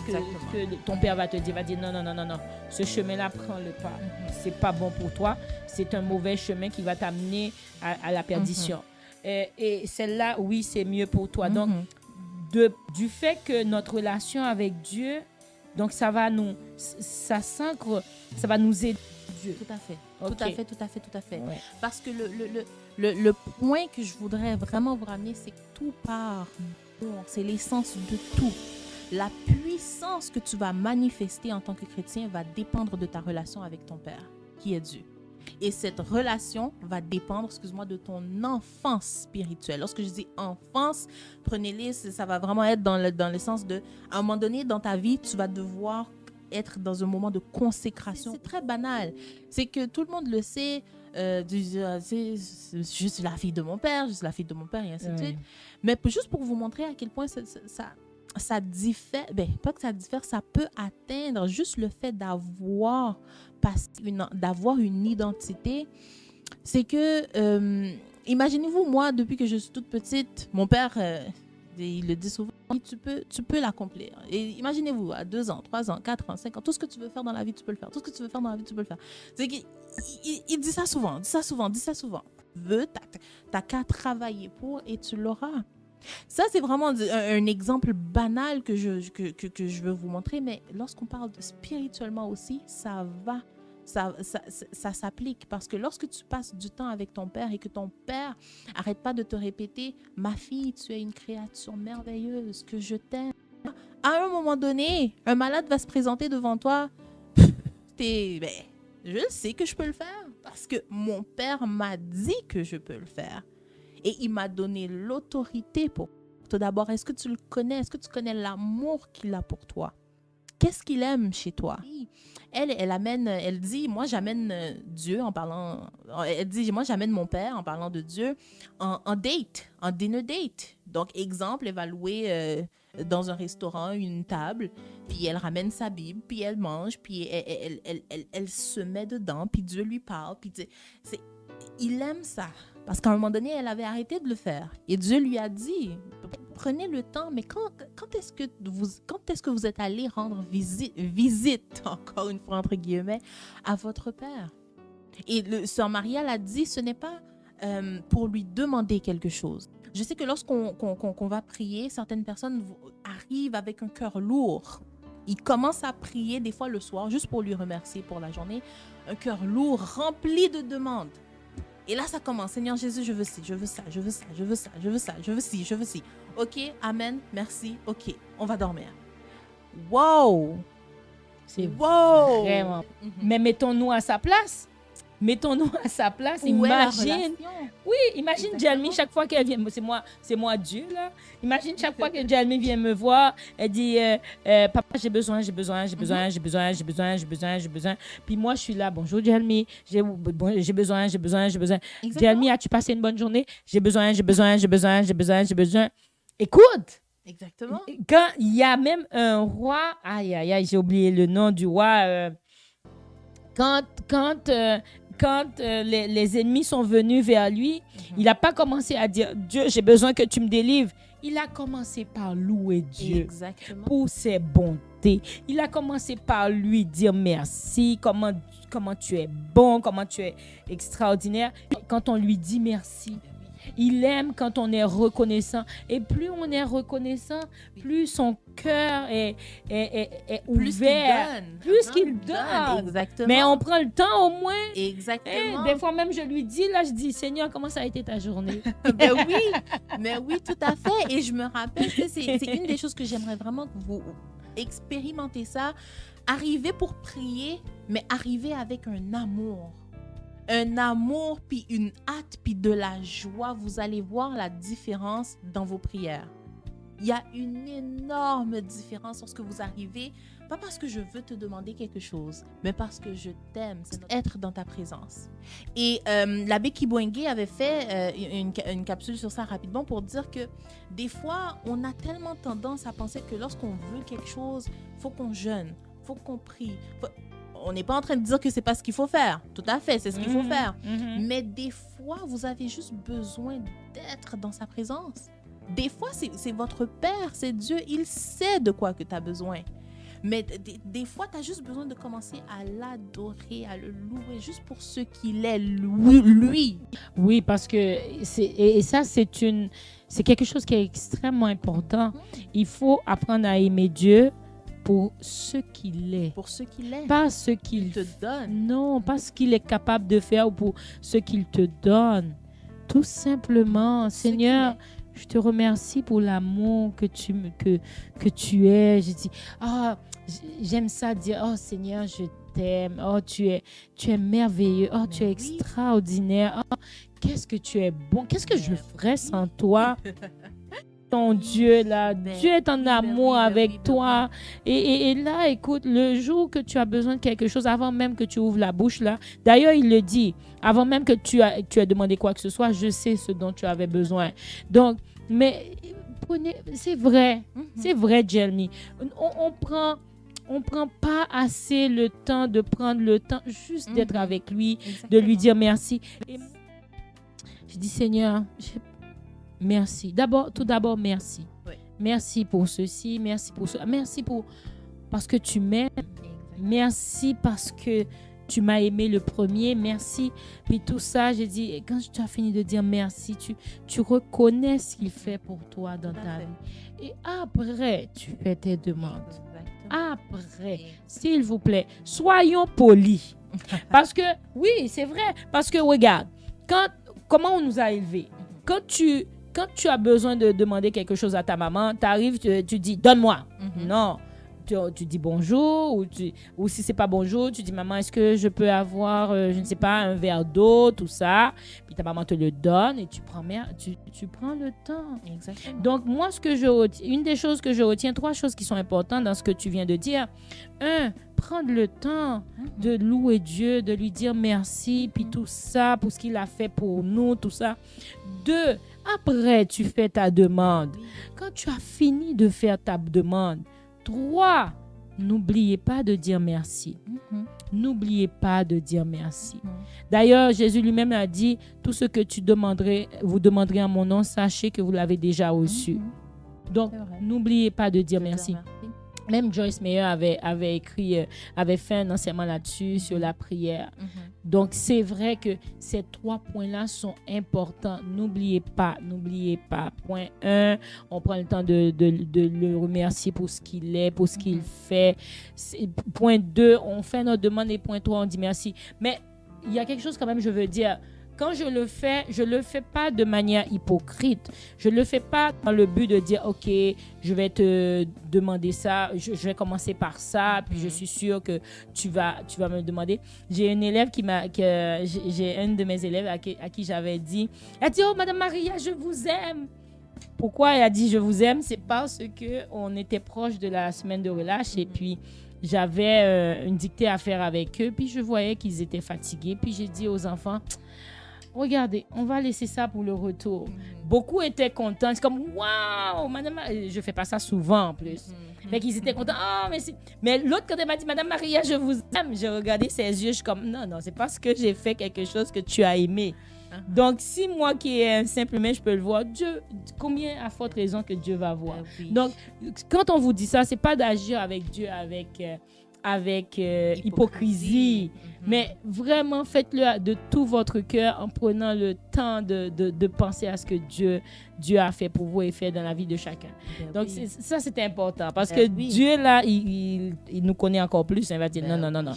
Que ton Père va te dire, non, ce chemin-là, prends-le pas. C'est pas bon pour toi. C'est un mauvais chemin qui va t'amener à la perdition. Et celle-là, oui, c'est mieux pour toi. Donc, du fait que notre relation avec Dieu, donc ça va nous aider. Dieu. Tout à fait. Okay. Tout à fait. Ouais. Parce que le point que je voudrais vraiment vous ramener, c'est que tout part. C'est l'essence de tout. La puissance que tu vas manifester en tant que chrétien va dépendre de ta relation avec ton Père, qui est Dieu. Et cette relation va dépendre, de ton enfance spirituelle. Lorsque je dis enfance, prenez-les, ça va vraiment être dans le sens de, à un moment donné dans ta vie, tu vas devoir être dans un moment de consécration. C'est très banal. C'est que tout le monde le sait. Je suis la fille de mon père, et ainsi de suite. Mais juste pour vous montrer à quel point ça diffère, pas que ça diffère, ça peut atteindre juste le fait d'avoir une identité. C'est que, imaginez-vous, moi, depuis que je suis toute petite, mon père, il le dit souvent, tu peux l'accomplir. Et imaginez-vous, à 2 ans, 3 ans, 4 ans, 5 ans, tout ce que tu veux faire dans la vie, tu peux le faire. Tout ce que tu veux faire dans la vie, tu peux le faire. C'est qu'il dit ça souvent. T'as qu'à travailler pour et tu l'auras. Ça, c'est vraiment un exemple banal que je veux vous montrer. Mais lorsqu'on parle de spirituellement aussi, ça s'applique, parce que lorsque tu passes du temps avec ton père et que ton père arrête pas de te répéter, ma fille, tu es une créature merveilleuse, que je t'aime. À un moment donné, un malade va se présenter devant toi. Je sais que je peux le faire parce que mon père m'a dit que je peux le faire et il m'a donné l'autorité pour. Tout d'abord, est-ce que tu le connais? Est-ce que tu connais l'amour qu'il a pour toi? Qu'est-ce qu'il aime chez toi? Elle dit, moi j'amène Dieu en parlant, elle dit, moi j'amène mon père en parlant de Dieu en dinner date. Donc, exemple, elle va louer dans un restaurant une table, puis elle ramène sa Bible, puis elle mange, puis elle se met dedans, puis Dieu lui parle, puis il aime ça. Parce qu'à un moment donné, elle avait arrêté de le faire. Et Dieu lui a dit, prenez le temps, mais quand est-ce que vous êtes allé rendre visite, encore une fois entre guillemets, à votre Père? Et Sœur Maria l'a dit, ce n'est pas pour lui demander quelque chose. Je sais que lorsqu'on va prier, certaines personnes arrivent avec un cœur lourd. Ils commencent à prier des fois le soir, juste pour lui remercier pour la journée. Un cœur lourd, rempli de demandes. Et là, ça commence. Seigneur Jésus, je veux ci, je veux ça, je veux ça, je veux ça, je veux ça, je veux ci, je veux ci. OK, amen, merci, OK, on va dormir. Wow! C'est vraiment... Mais mettons-nous à sa place. Imagine. Oui, imagine Jalmi, chaque fois qu'elle vient, c'est moi Dieu là. Imagine chaque fois que Jalmi vient me voir, elle dit papa, j'ai besoin. Puis moi je suis là, bonjour Jalmi, j'ai besoin. Jalmi, as-tu passé une bonne journée? J'ai besoin. Écoute. Exactement. Quand il y a même un roi, aïe, j'ai oublié le nom du roi. Quand les ennemis sont venus vers lui, il n'a pas commencé à dire « Dieu, j'ai besoin que tu me délivres ». Il a commencé par louer Dieu. Exactement. Pour ses bontés. Il a commencé par lui dire merci, comment tu es bon, comment tu es extraordinaire. Quand on lui dit merci, il aime quand on est reconnaissant. Et plus on est reconnaissant, plus son cœur est ouvert. Plus qu'il donne. Exactement. Mais on prend le temps au moins. Exactement. Des fois même, je lui dis, je dis, Seigneur, comment ça a été ta journée? Mais oui, tout à fait. Et je me rappelle, c'est une des choses que j'aimerais vraiment que vous expérimentez ça. Arriver pour prier, mais arriver avec un amour. Un amour, puis une hâte, puis de la joie. Vous allez voir la différence dans vos prières. Il y a une énorme différence lorsque vous arrivez, pas parce que je veux te demander quelque chose, mais parce que je t'aime, c'est être dans ta présence. Et l'abbé Kibwenge avait fait une capsule sur ça rapidement pour dire que des fois, on a tellement tendance à penser que lorsqu'on veut quelque chose, il faut qu'on jeûne, il faut qu'on prie. on n'est pas en train de dire que c'est pas ce qu'il faut faire. Tout à fait, c'est ce qu'il faut faire. Mais des fois, vous avez juste besoin d'être dans sa présence. Des fois, c'est votre Père, c'est Dieu. Il sait de quoi que tu as besoin. Mais des fois, tu as juste besoin de commencer à l'adorer, à le louer, juste pour ce qu'il est, lui. Oui, parce que ça, c'est quelque chose qui est extrêmement important. Il faut apprendre à aimer Dieu pour ce qu'il est. Pour ce qu'il est. Pas ce qu'il te donne. Non, pas ce qu'il est capable de faire ou pour ce qu'il te donne. Tout simplement, Seigneur, je te remercie pour l'amour que tu es. Je dis, j'aime ça dire, oh Seigneur, je t'aime. Oh, tu es merveilleux. Oh, tu es extraordinaire. Oh, qu'est-ce que tu es bon. Qu'est-ce que je ferais sans toi? Ton Dieu là, Dieu est en amour avec toi. Et là, écoute, le jour que tu as besoin de quelque chose, avant même que tu ouvres la bouche là, d'ailleurs il le dit, avant même que tu aies demandé quoi que ce soit, je sais ce dont tu avais besoin. Donc, mais c'est vrai, Jeremy. On prend pas assez le temps de prendre le temps juste d'être avec lui, exactement, de lui dire merci. Et je dis, Seigneur, merci. Tout d'abord, merci. Oui. Merci pour ceci, merci pour cela. Merci parce que tu m'aimes. Merci parce que tu m'as aimé le premier. Merci. Puis tout ça, j'ai dit, quand tu as fini de dire merci, tu reconnais ce qu'il fait pour toi dans ta vie. Et après, tu fais tes demandes. Après, s'il vous plaît, soyons polis. Parce que, oui, c'est vrai. Parce que, regarde, comment on nous a élevés? Quand tu as besoin de demander quelque chose à ta maman, tu arrives, tu dis « donne-moi ». Non, tu dis bonjour ou si c'est pas bonjour, tu dis « maman, est-ce que je peux avoir, je ne sais pas, un verre d'eau », tout ça. Puis ta maman te le donne et tu prends le temps. Exactement. Donc, moi, une des choses que je retiens, 3 choses qui sont importantes dans ce que tu viens de dire. 1, prendre le temps de louer Dieu, de lui dire merci, puis tout ça, pour ce qu'il a fait pour nous, tout ça. 2, après, tu fais ta demande. Quand tu as fini de faire ta demande. 3, n'oubliez pas de dire merci. N'oubliez pas de dire merci. D'ailleurs, Jésus lui-même a dit, tout ce que vous demanderez en mon nom, sachez que vous l'avez déjà reçu. Donc, n'oubliez pas de dire merci. Même Joyce Meyer avait fait un enseignement là-dessus, sur la prière. Donc, c'est vrai que ces 3 points-là sont importants. N'oubliez pas. Point 1, on prend le temps de le remercier pour ce qu'il est, pour ce qu'il fait. Point 2, on fait notre demande. Et point 3, on dit merci. Mais il y a quelque chose quand même, je veux dire. Quand je le fais pas de manière hypocrite. Je le fais pas dans le but de dire, OK, je vais te demander ça, je vais commencer par ça, puis je suis sûre que tu vas me le demander. J'ai une élève j'ai une de mes élèves à qui j'avais dit, elle dit, oh, Madame Maria, je vous aime. Pourquoi elle a dit, je vous aime? C'est parce qu'on était proche de la semaine de relâche et puis j'avais une dictée à faire avec eux, puis je voyais qu'ils étaient fatigués, puis j'ai dit aux enfants, regardez, on va laisser ça pour le retour. Beaucoup étaient contents. C'est comme, waouh, madame, je fais pas ça souvent en plus. Fait qu'ils étaient contents. Oh, mais l'autre, quand elle m'a dit, Madame Maria, je vous aime, j'ai regardé ses yeux, je suis comme, non, c'est parce que j'ai fait quelque chose que tu as aimé. Donc, si moi qui est un simple humain, je peux le voir, Dieu, combien à forte raison que Dieu va voir. Oui. Donc, quand on vous dit ça, c'est pas d'agir avec Dieu avec hypocrisie. Mais vraiment, faites-le de tout votre cœur en prenant le temps de penser à ce que Dieu a fait pour vous et fait dans la vie de chacun. Donc, ça, c'est important. Parce que Dieu, là, il nous connaît encore plus. Il va dire non.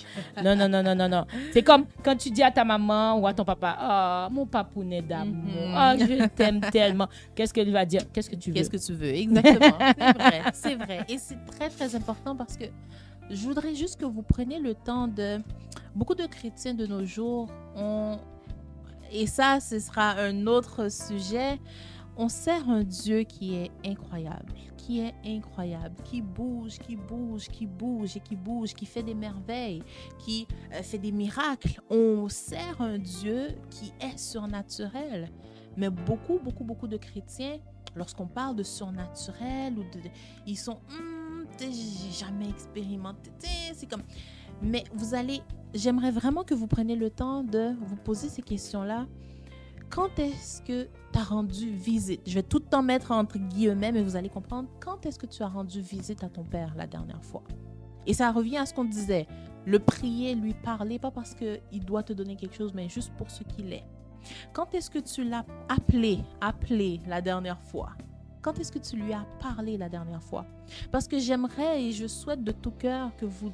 C'est comme quand tu dis à ta maman ou à ton papa, « Oh, mon papounet d'amour, oh, je t'aime tellement. » Qu'est-ce qu'il va dire? Qu'est-ce que tu veux? Qu'est-ce que tu veux? Exactement. C'est vrai. Et c'est très, très important parce que je voudrais juste que vous preniez le temps Beaucoup de chrétiens de nos jours et ça, ce sera un autre sujet. On sert un Dieu qui est incroyable, qui bouge, qui fait des merveilles, qui fait des miracles. On sert un Dieu qui est surnaturel. Mais beaucoup de chrétiens, lorsqu'on parle de surnaturel, ils sont... j'ai jamais expérimenté. C'est comme... Mais j'aimerais vraiment que vous preniez le temps de vous poser ces questions-là. Quand est-ce que tu as rendu visite? Je vais tout le temps mettre entre guillemets, mais vous allez comprendre. Quand est-ce que tu as rendu visite à ton père la dernière fois? Et ça revient à ce qu'on disait. Le prier, lui parler, pas parce qu'il doit te donner quelque chose, mais juste pour ce qu'il est. Quand est-ce que tu l'as appelé la dernière fois? Quand est-ce que tu lui as parlé la dernière fois? Parce que j'aimerais et je souhaite de tout cœur que vous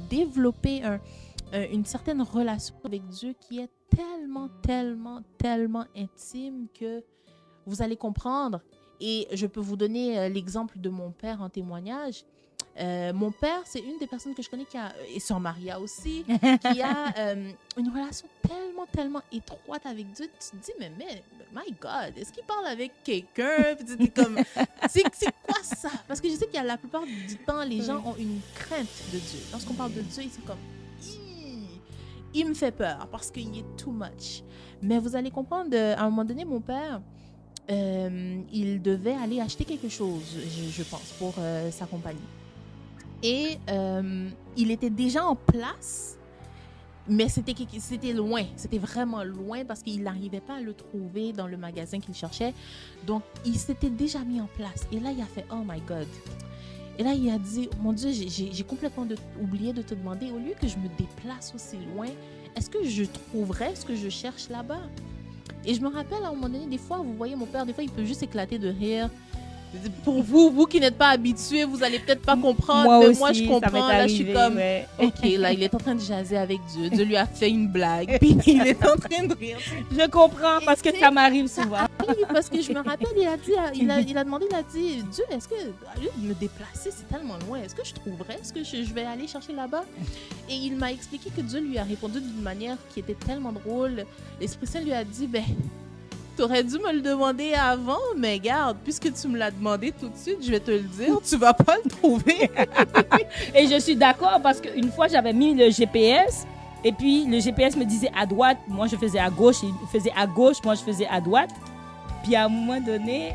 développez une certaine relation avec Dieu qui est tellement, tellement, tellement intime que vous allez comprendre. Et je peux vous donner l'exemple de mon père en témoignage. Mon père, c'est une des personnes que je connais et sœur Maria aussi, qui a une relation tellement, tellement étroite avec Dieu. Tu te dis, mais my God, est-ce qu'il parle avec quelqu'un? Puis tu dis comme, c'est quoi ça? Parce que je sais qu'il y a la plupart du temps, les gens ont une crainte de Dieu. Lorsqu'on parle de Dieu, ils sont comme, il me fait peur parce qu'il est too much. Mais vous allez comprendre, à un moment donné, mon père, il devait aller acheter quelque chose, je pense, pour sa compagnie. Et il était déjà en place, mais c'était loin. C'était vraiment loin parce qu'il n'arrivait pas à le trouver dans le magasin qu'il cherchait. Donc, il s'était déjà mis en place. Et là, il a fait « Oh my God ». Et là, il a dit « Mon Dieu, j'ai complètement oublié de te demander, au lieu que je me déplace aussi loin, est-ce que je trouverais ce que je cherche là-bas ?» Et je me rappelle, à un moment donné, des fois, vous voyez mon père, des fois, il peut juste éclater de rire. Pour vous qui n'êtes pas habitués, vous allez peut-être pas comprendre, mais moi je comprends. Là, je suis comme, ouais. Ok, là, il est en train de jaser avec Dieu. Dieu lui a fait une blague, puis il est en train de rire. Je comprends parce que ça m'arrive souvent. Oui, parce que je me rappelle, il a demandé, il a dit, Dieu, est-ce que me déplacer, c'est tellement loin, est-ce que je trouverais, est-ce que je vais aller chercher là-bas? Et il m'a expliqué que Dieu lui a répondu d'une manière qui était tellement drôle. L'Esprit Saint lui a dit, t'aurais dû me le demander avant, mais garde, puisque tu me l'as demandé tout de suite, je vais te le dire, tu vas pas le trouver. Et je suis d'accord parce qu'une fois, j'avais mis le GPS et puis le GPS me disait à droite, moi je faisais à gauche, il faisait à gauche, moi je faisais à droite. Puis à un moment donné,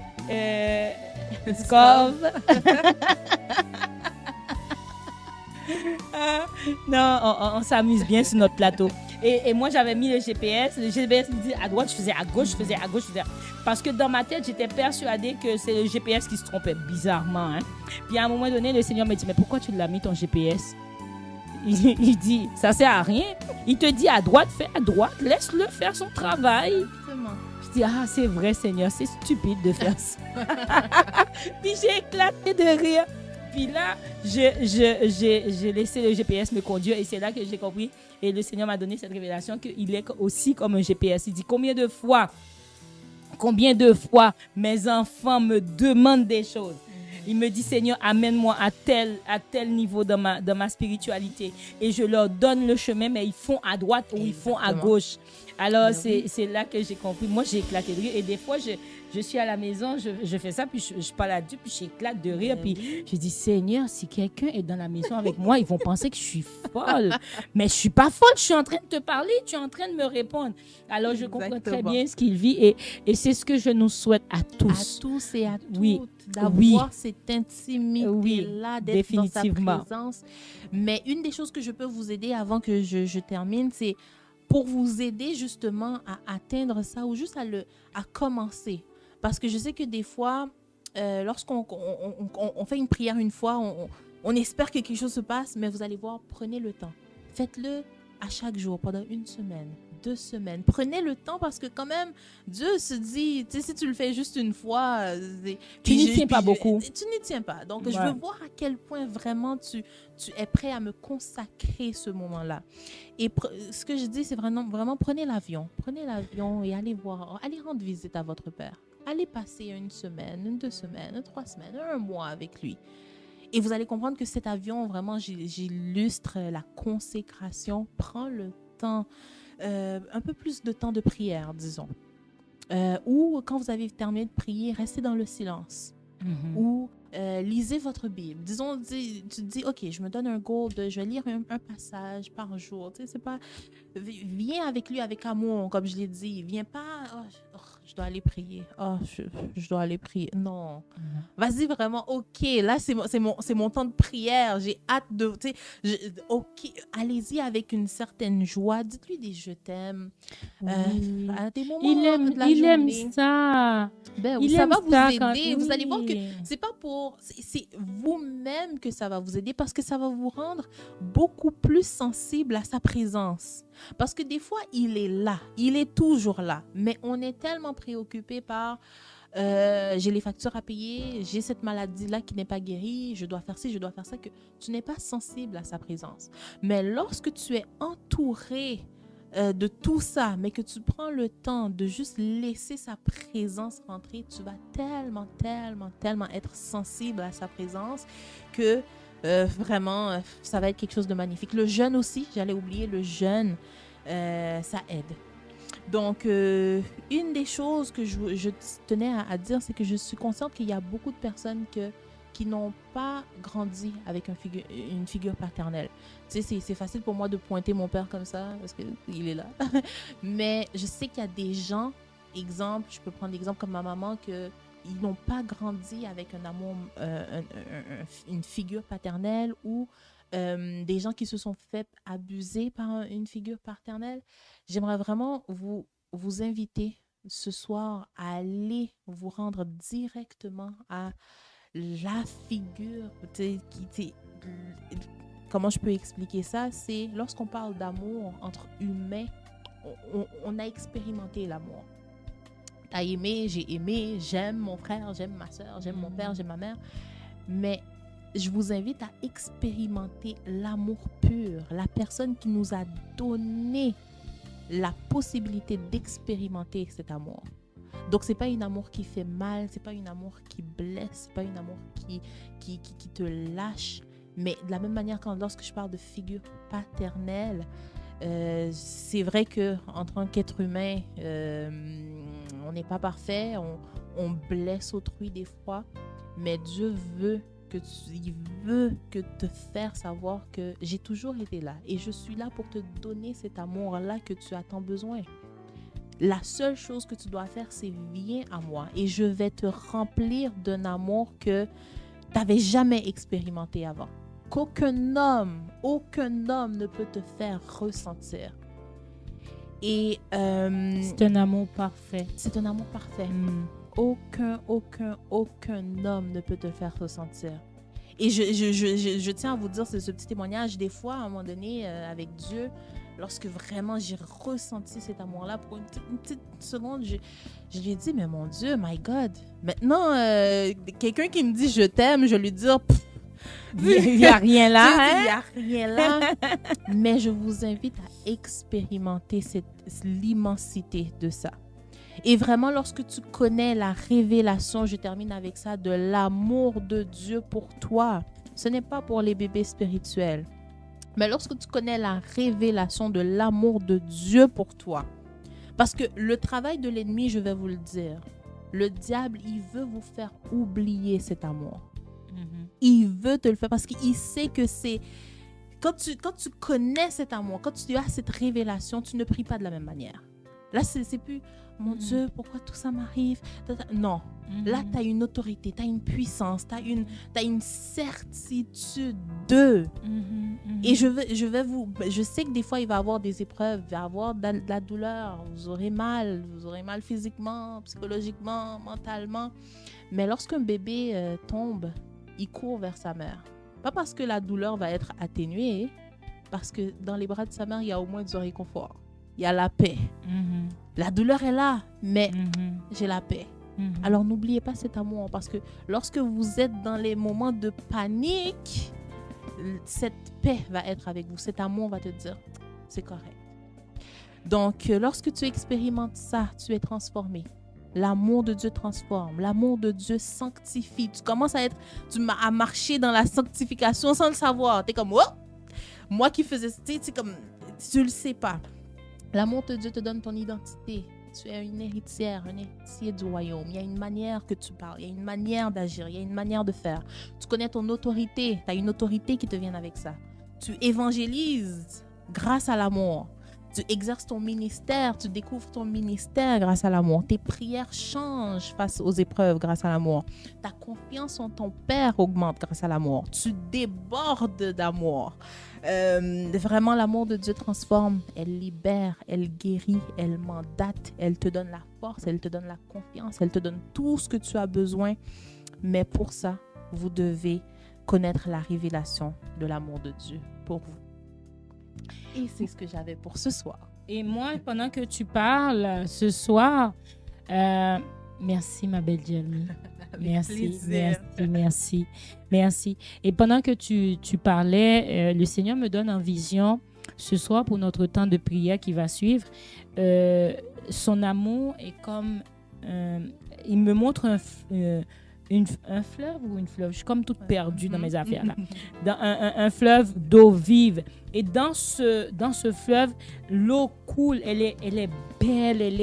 non, on s'amuse bien sur notre plateau. Et moi, j'avais mis le GPS. Le GPS me dit à droite, je faisais à gauche, je faisais à gauche, je faisais... Parce que dans ma tête, j'étais persuadée que c'est le GPS qui se trompait bizarrement. Hein. Puis à un moment donné, le Seigneur me dit, mais pourquoi tu l'as mis ton GPS? Il dit, ça sert à rien. Il te dit à droite, fais à droite, laisse-le faire son travail. Exactement. Je dis, ah, c'est vrai, Seigneur, c'est stupide de faire ça. Puis j'ai éclaté de rire. Puis là, j'ai laissé le GPS me conduire et c'est là que j'ai compris. Et le Seigneur m'a donné cette révélation qu'il est aussi comme un GPS. Il dit combien de fois mes enfants me demandent des choses. Il me dit, Seigneur, amène-moi à tel niveau dans ma spiritualité. Et je leur donne le chemin, mais ils font à droite ou ils font à gauche. Alors, c'est là que j'ai compris. Moi, j'ai éclaté de rire. Et des fois, je suis à la maison, je fais ça, puis je parle à Dieu, puis j'éclate de rire. Puis je dis, Seigneur, si quelqu'un est dans la maison avec moi, ils vont penser que je suis folle. Mais je ne suis pas folle, je suis en train de te parler, tu es en train de me répondre. Alors, je comprends très bien ce qu'il vit. Et c'est ce que je nous souhaite à tous. À tous et à toutes. Oui. D'avoir cette intimité-là, d'être dans sa définitivement. présence. Mais une des choses que je peux vous aider avant que je termine, c'est pour vous aider justement à atteindre ça ou juste à commencer. Parce que je sais que des fois, lorsqu'on on fait une prière une fois, on espère que quelque chose se passe, mais vous allez voir, prenez le temps. Faites-le à chaque jour, pendant 1 semaine, 2 semaines. Prenez le temps parce que quand même, Dieu se dit, tu sais, si tu le fais juste une fois... Tu n'y tiens pas beaucoup. Tu n'y tiens pas. Donc, je veux voir à quel point vraiment tu es prêt à me consacrer ce moment-là. Et ce que je dis, c'est vraiment prenez l'avion. Prenez l'avion et allez rendre visite à votre père. Allez passer 1 semaine, 2 semaines, 3 semaines, 1 mois avec lui. Et vous allez comprendre que cet avion, vraiment, j'illustre la consécration. Prends le temps, un peu plus de temps de prière, disons. Ou quand vous avez terminé de prier, restez dans le silence. Mm-hmm. Ou lisez votre Bible. Disons, tu te dis, OK, je me donne un goal je vais lire un passage par jour. Tu sais, c'est pas... Viens avec lui avec amour, comme je l'ai dit. Viens pas, je dois aller prier. Oh, je dois aller prier. Non. Vas-y, vraiment, OK. Là, c'est mon temps de prière. J'ai hâte de... OK, allez-y avec une certaine joie. Dites-lui des je t'aime. Oui. À des moments de la Il aime journée. ça. Ben oui, Il ça aime va vous ça aider. quand... Vous allez voir que Oui. c'est pas pour... C'est vous-même que ça va vous aider parce que ça va vous rendre beaucoup plus sensible à sa présence. Parce que des fois, il est là. Il est toujours là. Mais on est tellement préoccupé par... j'ai les factures à payer, j'ai cette maladie-là qui n'est pas guérie, je dois faire ci, je dois faire ça, que tu n'es pas sensible à sa présence. Mais lorsque tu es entouré de tout ça, mais que tu prends le temps de juste laisser sa présence rentrer, tu vas tellement, tellement, tellement être sensible à sa présence que vraiment, ça va être quelque chose de magnifique. Le jeûne aussi, j'allais oublier, le jeûne, ça aide. Donc, une des choses que je tenais à dire, c'est que je suis consciente qu'il y a beaucoup de personnes qui n'ont pas grandi avec une figure paternelle. Tu sais, c'est facile pour moi de pointer mon père comme ça, parce qu'il est là. Mais je sais qu'il y a des gens, exemple, je peux prendre l'exemple comme ma maman, ils n'ont pas grandi avec un amour, une figure paternelle ou des gens qui se sont fait abuser par une figure paternelle. J'aimerais vraiment vous inviter ce soir à aller vous rendre directement à la figure, comment je peux expliquer ça? C'est lorsqu'on parle d'amour entre humains, on a expérimenté l'amour. T'as aimé, j'ai aimé, j'aime mon frère, j'aime ma soeur, j'aime mon père, j'aime ma mère. Mais je vous invite à expérimenter l'amour pur, la personne qui nous a donné la possibilité d'expérimenter cet amour. Donc, c'est pas un amour qui fait mal, c'est pas un amour qui blesse, c'est pas un amour qui te lâche. Mais de la même manière, lorsque je parle de figure paternelle, c'est vrai qu'en tant qu'être humain, on n'est pas parfait, on blesse autrui des fois, mais Dieu veut il veut te faire savoir que j'ai toujours été là et je suis là pour te donner cet amour-là que tu as tant besoin. La seule chose que tu dois faire, c'est viens à moi et je vais te remplir d'un amour que tu n'avais jamais expérimenté avant. Qu'aucun homme ne peut te faire ressentir. Et c'est un amour parfait. C'est un amour parfait. Aucun homme ne peut te faire ressentir. Et je tiens à vous dire ce petit témoignage. Des fois, à un moment donné, avec Dieu, lorsque vraiment j'ai ressenti cet amour-là, pour une petite seconde, je lui ai dit, mais mon Dieu, my God, maintenant, quelqu'un qui me dit je t'aime, je lui dis, il n'y a rien là. Il n'y a rien là. Mais je vous invite à expérimenter l'immensité de ça. Et vraiment, lorsque tu connais la révélation, je termine avec ça, de l'amour de Dieu pour toi, ce n'est pas pour les bébés spirituels. Mais lorsque tu connais la révélation de l'amour de Dieu pour toi, parce que le travail de l'ennemi, je vais vous le dire, le diable, il veut vous faire oublier cet amour. Il veut te le faire parce qu'il sait que c'est... Quand tu connais cet amour, quand tu as cette révélation, tu ne pries pas de la même manière. Là, c'est plus, mon Dieu, pourquoi tout ça m'arrive? Non. Là, tu as une autorité, tu as une puissance, tu as une certitude de. Et je sais que des fois, il va y avoir des épreuves, il va y avoir de la douleur, vous aurez mal physiquement, psychologiquement, mentalement. Mais lorsqu'un bébé tombe, il court vers sa mère. Pas parce que la douleur va être atténuée, parce que dans les bras de sa mère, il y a au moins du réconfort. Il y a la paix. La douleur est là, mais j'ai la paix. Alors, n'oubliez pas cet amour, parce que lorsque vous êtes dans les moments de panique, cette paix va être avec vous. Cet amour va te dire, c'est correct. Donc, lorsque tu expérimentes ça, tu es transformé. L'amour de Dieu transforme. L'amour de Dieu sanctifie. Tu commences à marcher dans la sanctification sans le savoir. Tu es comme, oh! Moi qui faisais, c'est comme, tu le sais pas. L'amour de Dieu te donne ton identité. Tu es une héritière, un héritier du royaume. Il y a une manière que tu parles, il y a une manière d'agir, il y a une manière de faire. Tu connais ton autorité, tu as une autorité qui te vient avec ça. Tu évangélises grâce à l'amour. Tu exerces ton ministère, tu découvres ton ministère grâce à l'amour. Tes prières changent face aux épreuves grâce à l'amour. Ta confiance en ton Père augmente grâce à l'amour. Tu débordes d'amour. Vraiment, l'amour de Dieu transforme. Elle libère, elle guérit, elle mandate, elle te donne la force, elle te donne la confiance, elle te donne tout ce que tu as besoin. Mais pour ça, vous devez connaître la révélation de l'amour de Dieu pour vous. Et c'est ce que j'avais pour ce soir. Et moi, pendant que tu parles ce soir, merci ma belle Jelmy. Merci. Et pendant que tu parlais, le Seigneur me donne en vision ce soir pour notre temps de prière qui va suivre. Son amour est comme... il me montre un fleuve ou une fleuve, je suis comme toute perdue dans mes affaires là. Dans un fleuve d'eau vive. Et dans ce fleuve, l'eau coule, elle est belle, elle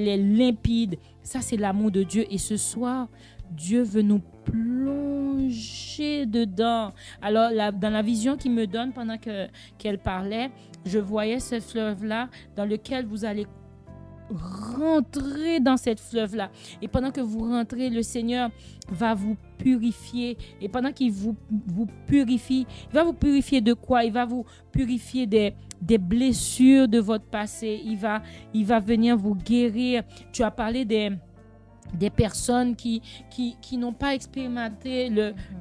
est limpide. Ça, c'est l'amour de Dieu. Et ce soir, Dieu veut nous plonger dedans. Alors, dans la vision qu'il me donne pendant qu'elle parlait, je voyais ce fleuve-là dans lequel vous allez rentrer dans cette fleuve-là. Et pendant que vous rentrez, le Seigneur va vous purifier. Et pendant qu'il vous purifie, il va vous purifier de quoi? Il va vous purifier des blessures de votre passé. Il va venir vous guérir. Tu as parlé des personnes qui n'ont pas expérimenté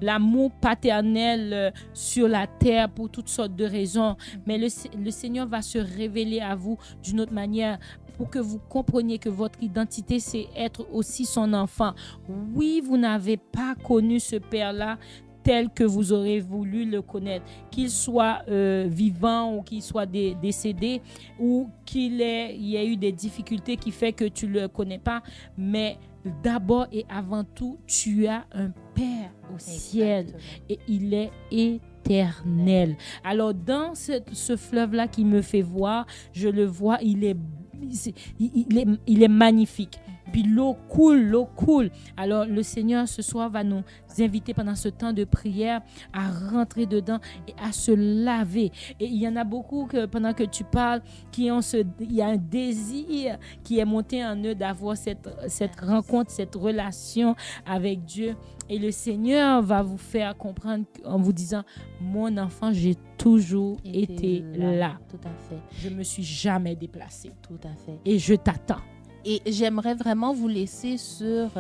l'amour paternel sur la terre pour toutes sortes de raisons. Mais le Seigneur va se révéler à vous d'une autre manière pour que vous compreniez que votre identité, c'est être aussi son enfant. Oui, vous n'avez pas connu ce Père-là tel que vous aurez voulu le connaître, qu'il soit vivant ou qu'il soit décédé ou qu'il y ait eu des difficultés qui fait que tu ne le connais pas, mais d'abord et avant tout, tu as un Père au ciel et il est éternel. Alors dans ce fleuve-là qui me fait voir, je le vois, il est magnifique. Puis l'eau coule. Alors le Seigneur ce soir va nous inviter pendant ce temps de prière à rentrer dedans et à se laver. Et il y en a beaucoup que pendant que tu parles, il y a un désir qui est monté en eux d'avoir cette rencontre, cette relation avec Dieu. Et le Seigneur va vous faire comprendre en vous disant, mon enfant, j'ai toujours été là. Tout à fait. Je me suis jamais déplacée. Tout à fait. Et je t'attends. Et j'aimerais vraiment vous laisser sur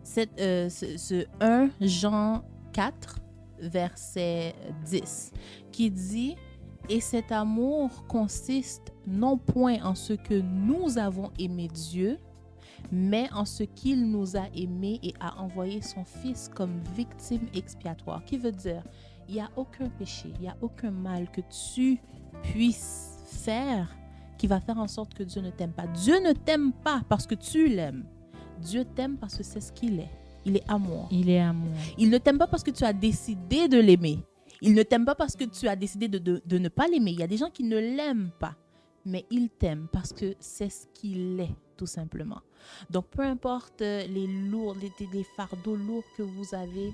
ce 1 Jean 4, verset 10, qui dit « Et cet amour consiste non point en ce que nous avons aimé Dieu, mais en ce qu'il nous a aimés et a envoyé son Fils comme victime expiatoire. » Qui veut dire, il n'y a aucun péché, il n'y a aucun mal que tu puisses faire qui va faire en sorte que Dieu ne t'aime pas. Dieu ne t'aime pas parce que tu l'aimes. Dieu t'aime parce que c'est ce qu'il est. Il est amour. Il est amour. Il ne t'aime pas parce que tu as décidé de l'aimer. Il ne t'aime pas parce que tu as décidé de ne pas l'aimer. Il y a des gens qui ne l'aiment pas, mais il t'aime parce que c'est ce qu'il est, tout simplement. Donc, peu importe les fardeaux lourds que vous avez,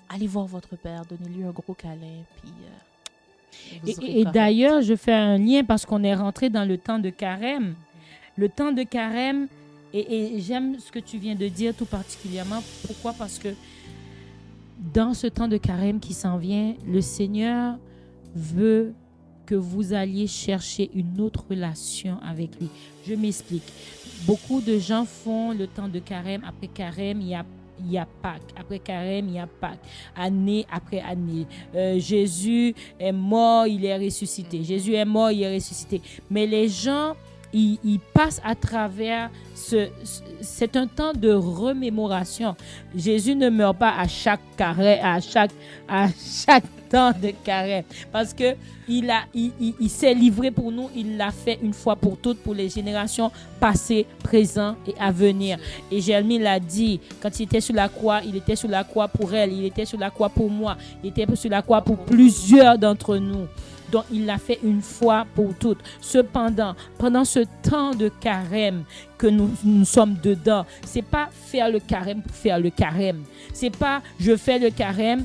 allez voir votre Père, donnez-lui un gros câlin, puis... Et d'ailleurs, je fais un lien parce qu'on est rentré dans le temps de carême. Le temps de carême, et j'aime ce que tu viens de dire tout particulièrement. Pourquoi? Parce que dans ce temps de carême qui s'en vient, le Seigneur veut que vous alliez chercher une autre relation avec lui. Je m'explique. Beaucoup de gens font le temps de carême. Après carême, il y a Pâques. Après carême, il y a Pâques. Année après année. Jésus est mort, il est ressuscité. Jésus est mort, il est ressuscité. Mais les gens, ils passent à travers c'est un temps de remémoration. Jésus ne meurt pas à chaque carême, à chaque temps de carême. Parce que il s'est livré pour nous. Il l'a fait une fois pour toutes pour les générations passées, présentes et à venir. Et Jérémie l'a dit, quand il était sur la croix, il était sur la croix pour elle, il était sur la croix pour moi, il était sur la croix pour plusieurs d'entre nous. Donc, il l'a fait une fois pour toutes. Cependant, pendant ce temps de carême que nous sommes dedans, c'est pas faire le carême pour faire le carême. C'est pas je fais le carême.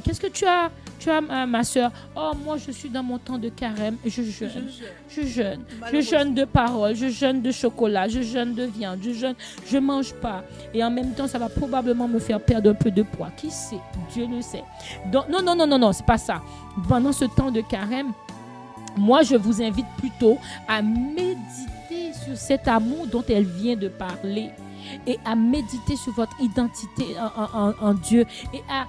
Qu'est-ce que tu as Tu as ma soeur, oh, moi, je suis dans mon temps de carême, je jeûne. Je jeûne de paroles, je jeûne de chocolat, je jeûne de viande, je mange pas. Et en même temps, ça va probablement me faire perdre un peu de poids. Qui sait? Dieu le sait. Donc, non, c'est pas ça. Pendant ce temps de carême, moi, je vous invite plutôt à méditer sur cet amour dont elle vient de parler et à méditer sur votre identité en Dieu et à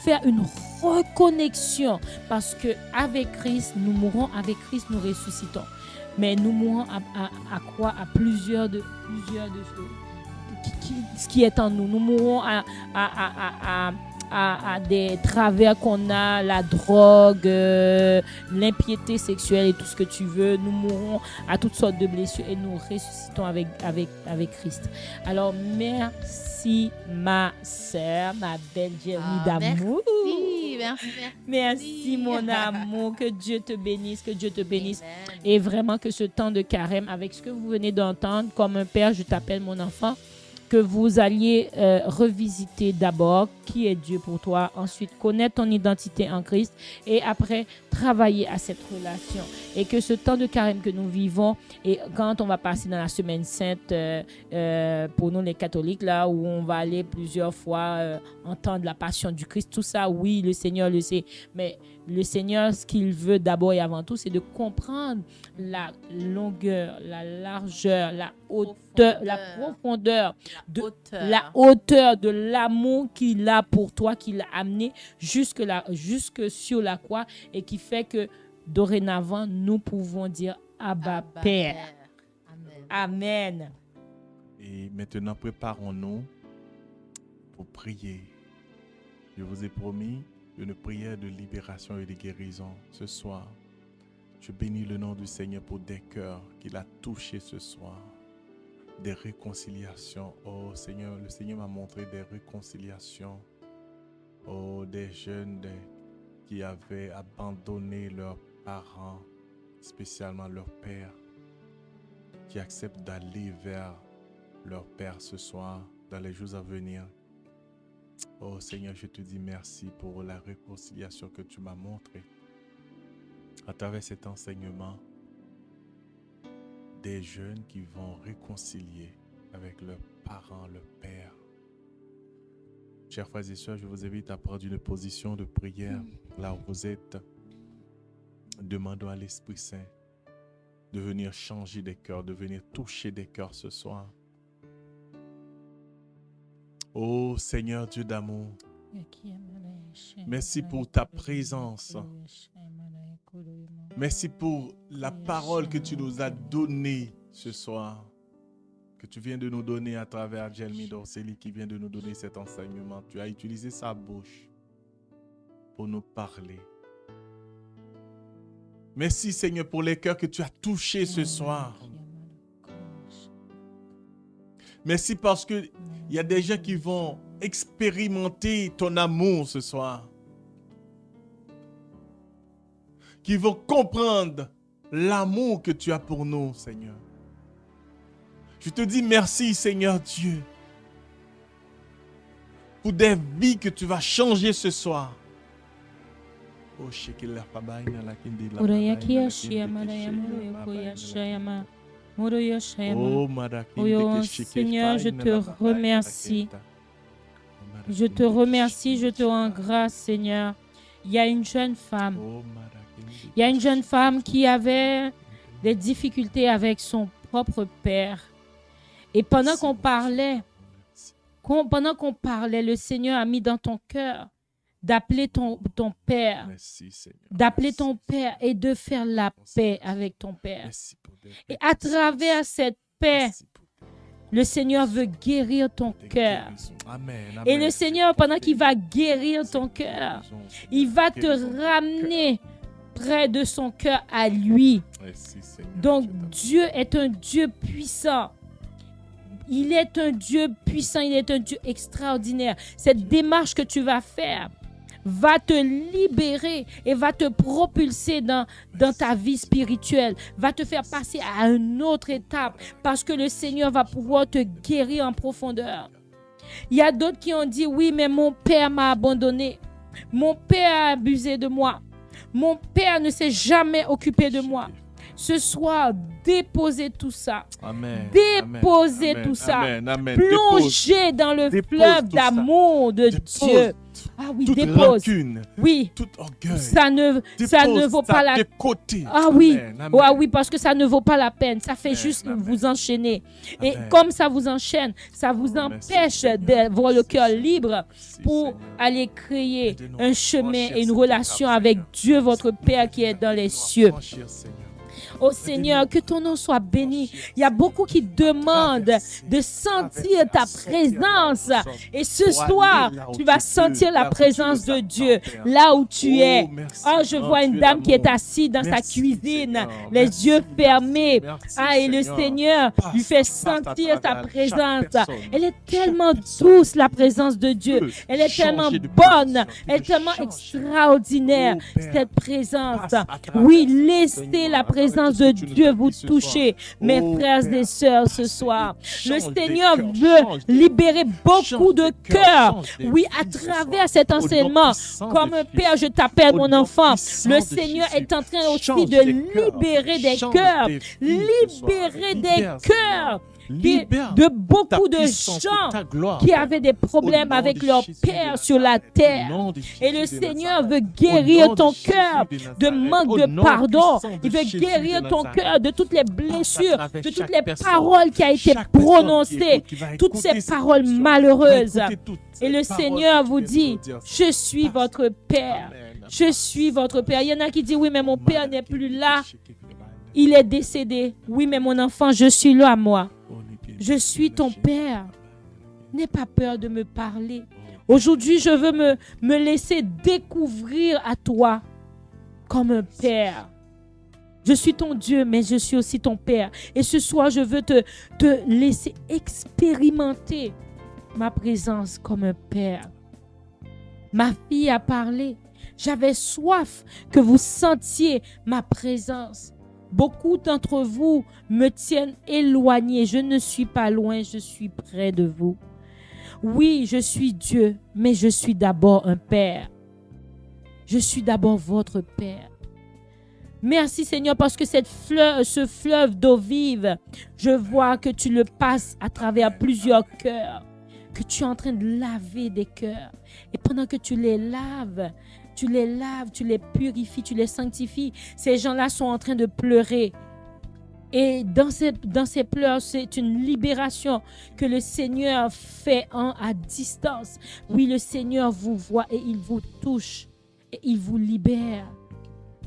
faire une reconnexion parce que avec Christ, nous mourons, avec Christ, nous ressuscitons. Mais nous mourons à quoi? À plusieurs de ce qui est en nous. Nous mourons à des travers qu'on a, la drogue, l'impiété sexuelle et tout ce que tu veux. Nous mourrons à toutes sortes de blessures et nous ressuscitons avec Christ. Alors, merci ma sœur, ma belle Jeremy d'amour. Merci mon amour. Que Dieu te bénisse, que Dieu te bénisse. Amen. Et vraiment que ce temps de carême, avec ce que vous venez d'entendre, comme un père, je t'appelle mon enfant, que vous alliez revisiter d'abord qui est Dieu pour toi, ensuite connaître ton identité en Christ et après travailler à cette relation. Et que ce temps de carême que nous vivons et quand on va passer dans la semaine sainte pour nous les catholiques, là où on va aller plusieurs fois entendre la passion du Christ, tout ça, oui, le Seigneur le sait, mais le Seigneur, ce qu'il veut d'abord et avant tout, c'est de comprendre la longueur, la largeur, la hauteur, la profondeur, la hauteur de l'amour qu'il a pour toi, qu'il a amené jusque sur la croix et qui fait que dorénavant, nous pouvons dire Abba Père. Amen. Et maintenant, préparons-nous pour prier. Je vous ai promis une prière de libération et de guérison ce soir. Je bénis le nom du Seigneur pour des cœurs qu'il a touchés ce soir. Des réconciliations. Oh Seigneur, le Seigneur m'a montré des réconciliations. Oh, des jeunes qui avaient abandonné leurs parents, spécialement leur père, qui acceptent d'aller vers leur père ce soir, dans les jours à venir. Oh Seigneur, je te dis merci pour la réconciliation que tu m'as montrée à travers cet enseignement. Des jeunes qui vont réconcilier avec leurs parents, leur père. Chers frères et sœurs, je vous invite à prendre une position de prière là où vous êtes. Demandons à l'Esprit Saint de venir changer des cœurs, de venir toucher des cœurs ce soir. Ô Seigneur Dieu d'amour, merci pour ta présence. Merci pour la parole que tu nous as donnée ce soir, que tu viens de nous donner à travers Jeremy Dorceli qui vient de nous donner cet enseignement. Tu as utilisé sa bouche pour nous parler. Merci Seigneur pour les cœurs que tu as touchés ce soir. Merci parce qu'il y a des gens qui vont expérimenter ton amour ce soir. Qui vont comprendre l'amour que tu as pour nous, Seigneur. Je te dis merci, Seigneur Dieu, pour des vies que tu vas changer ce soir. Oh, Seigneur, je te remercie. Je te remercie, je te rends grâce, Seigneur. Il y a une jeune femme. Il y a une jeune femme qui avait des difficultés avec son propre père. Et pendant qu'on parlait, le Seigneur a mis dans ton cœur d'appeler ton père, d'appeler ton père et de faire la paix avec ton père. Et à travers cette paix, le Seigneur veut guérir ton cœur. Et le Seigneur, pendant qu'il va guérir ton cœur, il va te ramener près de son cœur à lui. Donc Dieu est un Dieu puissant. Il est un Dieu puissant, il est un Dieu extraordinaire. Cette démarche que tu vas faire va te libérer et va te propulser dans ta vie spirituelle, va te faire passer à une autre étape parce que le Seigneur va pouvoir te guérir en profondeur. Il y a d'autres qui ont dit, oui, mais mon père m'a abandonné. Mon père a abusé de moi. Mon père ne s'est jamais occupé de moi. Ce soir, déposez tout ça. Amen. Déposez Amen. tout ça. Amen. Amen. Plongez dans le Dépose fleuve tout ça. d'amour de Dieu. Ah oui, toute dépose. rancune, Oui, tout orgueil. ça ne vaut pas la de côté. Ah oui, Amen. Amen. ah oui, parce que ça ne vaut pas la peine. Ça fait Amen, juste amen. vous enchaîner. Et Amen. comme ça vous enchaîne, ça vous Oh, merci, empêche Seigneur. d'avoir le cœur Merci, libre Merci, pour Seigneur. aller créer Aide-nous un à chemin franchir et une cette relation étape, avec Seigneur. Dieu, votre Père qui est dans les Aide-nous à cieux. franchir, Seigneur. Oh Seigneur, que ton nom soit béni. Il y a beaucoup qui demandent de sentir ta présence. Et ce soir, tu vas sentir la présence de Dieu là où tu es. Oh, je vois une dame qui est assise dans sa cuisine, les yeux fermés. Ah, et le Seigneur lui fait sentir sa présence. Elle est tellement douce, la présence de Dieu. Elle est tellement bonne. Elle est tellement extraordinaire, cette présence. Oui, laissez la présence de Dieu vous toucher, mes frères et sœurs, ce soir. Le Seigneur veut libérer beaucoup de cœurs. Oui, à travers cet enseignement, comme un père, je t'appelle mon enfant. Le Seigneur est en train aussi de libérer des cœurs. Libérer des cœurs. De beaucoup de gens qui avaient des problèmes avec leur père sur la terre. Et le Seigneur veut guérir ton cœur de manque de pardon. Il veut guérir ton cœur de toutes les blessures, de toutes les paroles qui ont été prononcées, toutes ces paroles malheureuses. Et le Seigneur vous dit, je suis votre Père. Je suis votre Père. Il y en a qui disent, oui, mais mon Père n'est plus là. Il est décédé. Oui, mais mon enfant, je suis là, moi. Je suis ton Père. N'aie pas peur de me parler. Aujourd'hui, je veux me laisser découvrir à toi comme un Père. Je suis ton Dieu, mais je suis aussi ton Père. Et ce soir, je veux te laisser expérimenter ma présence comme un Père. Ma fille a parlé. J'avais soif que vous sentiez ma présence. Beaucoup d'entre vous me tiennent éloigné. Je ne suis pas loin, je suis près de vous. Oui, je suis Dieu, mais je suis d'abord un Père. Je suis d'abord votre Père. Merci Seigneur parce que ce fleuve d'eau vive, je vois que tu le passes à travers plusieurs cœurs, que tu es en train de laver des cœurs. Et pendant que tu les laves, tu les purifies, tu les sanctifies. Ces gens-là sont en train de pleurer. Et dans ces pleurs, c'est une libération que le Seigneur fait à distance. Oui, le Seigneur vous voit et il vous touche et il vous libère.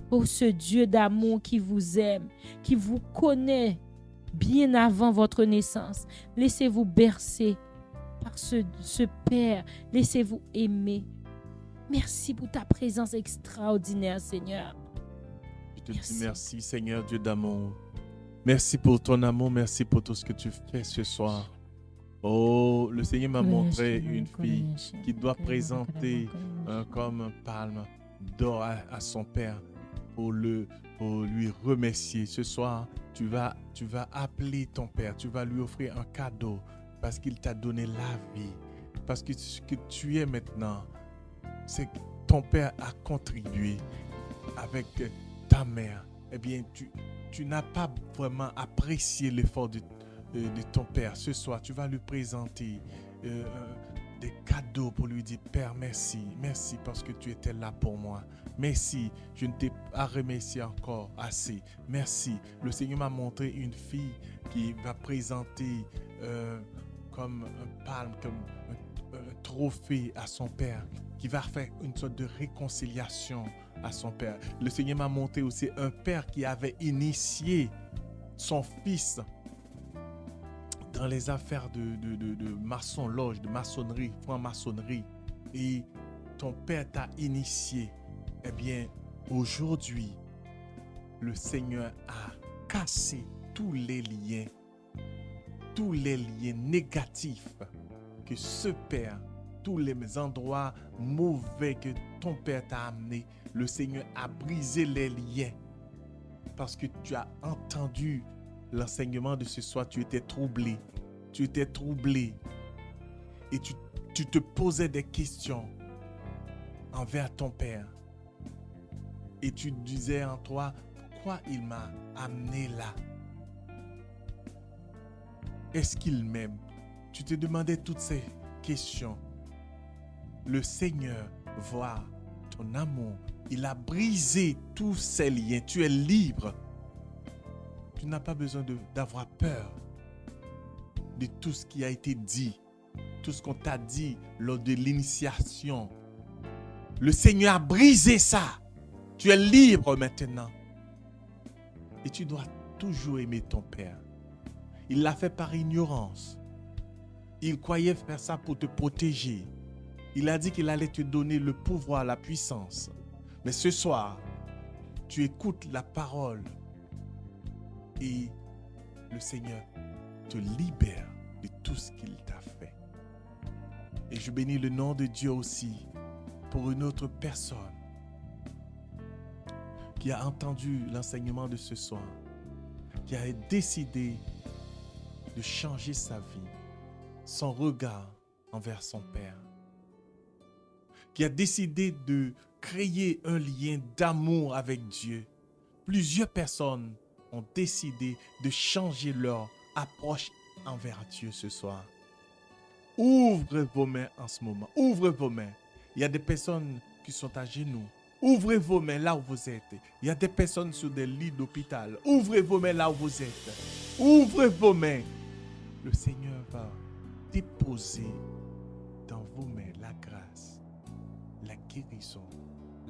Oh, ce Dieu d'amour qui vous aime, qui vous connaît bien avant votre naissance. Laissez-vous bercer par ce Père. Laissez-vous aimer. Merci pour ta présence extraordinaire, Seigneur. Je te dis merci, Seigneur Dieu d'amour. Merci pour ton amour, merci pour tout ce que tu fais ce soir. Oh, le Seigneur m'a montré une fille qui doit présenter comme un palme d'or à son Père pour lui remercier. Ce soir, tu vas appeler ton Père, tu vas lui offrir un cadeau parce qu'il t'a donné la vie. Parce que ce que tu es maintenant, c'est que ton Père a contribué avec ta mère. Eh bien, tu n'as pas vraiment apprécié l'effort de ton Père. Ce soir, tu vas lui présenter des cadeaux pour lui dire, Père, merci. Merci parce que tu étais là pour moi. Merci, je ne t'ai pas remercié encore assez. Merci. Le Seigneur m'a montré une fille qui va présenter comme un palme, comme un trophée à son Père, qui va faire une sorte de réconciliation à son Père. Le Seigneur m'a montré aussi un Père qui avait initié son fils dans les affaires de maçon-loge, de maçonnerie, franc-maçonnerie. Et ton Père t'a initié. Eh bien, aujourd'hui, le Seigneur a cassé tous les liens négatifs que ce Père, tous les endroits mauvais que ton Père t'a amené, le Seigneur a brisé les liens. Parce que tu as entendu l'enseignement de ce soir, tu étais troublé. Et tu te posais des questions. envers ton père. Et tu disais en toi, pourquoi il m'a amené là? Est-ce qu'il m'aime? Tu te demandais toutes ces questions. Le Seigneur voit ton amour. Il a brisé tous ces liens. Tu es libre. Tu n'as pas besoin d'avoir peur de tout ce qui a été dit, tout ce qu'on t'a dit lors de l'initiation. Le Seigneur a brisé ça. Tu es libre maintenant. Et tu dois toujours aimer ton Père. Il l'a fait par ignorance. Il croyait faire ça pour te protéger. Il a dit qu'il allait te donner le pouvoir, la puissance. Mais ce soir, tu écoutes la parole et le Seigneur te libère de tout ce qu'il t'a fait. Et je bénis le nom de Dieu aussi pour une autre personne qui a entendu l'enseignement de ce soir, qui a décidé de changer sa vie, son regard envers son Père, qui a décidé de créer un lien d'amour avec Dieu. Plusieurs personnes ont décidé de changer leur approche envers Dieu ce soir. Ouvrez vos mains en ce moment. Ouvrez vos mains. Il y a des personnes qui sont à genoux. Ouvrez vos mains là où vous êtes. Il y a des personnes sur des lits d'hôpital. Ouvrez vos mains là où vous êtes. Ouvrez vos mains. Le Seigneur va déposer dans vos mains la grâce, la guérison,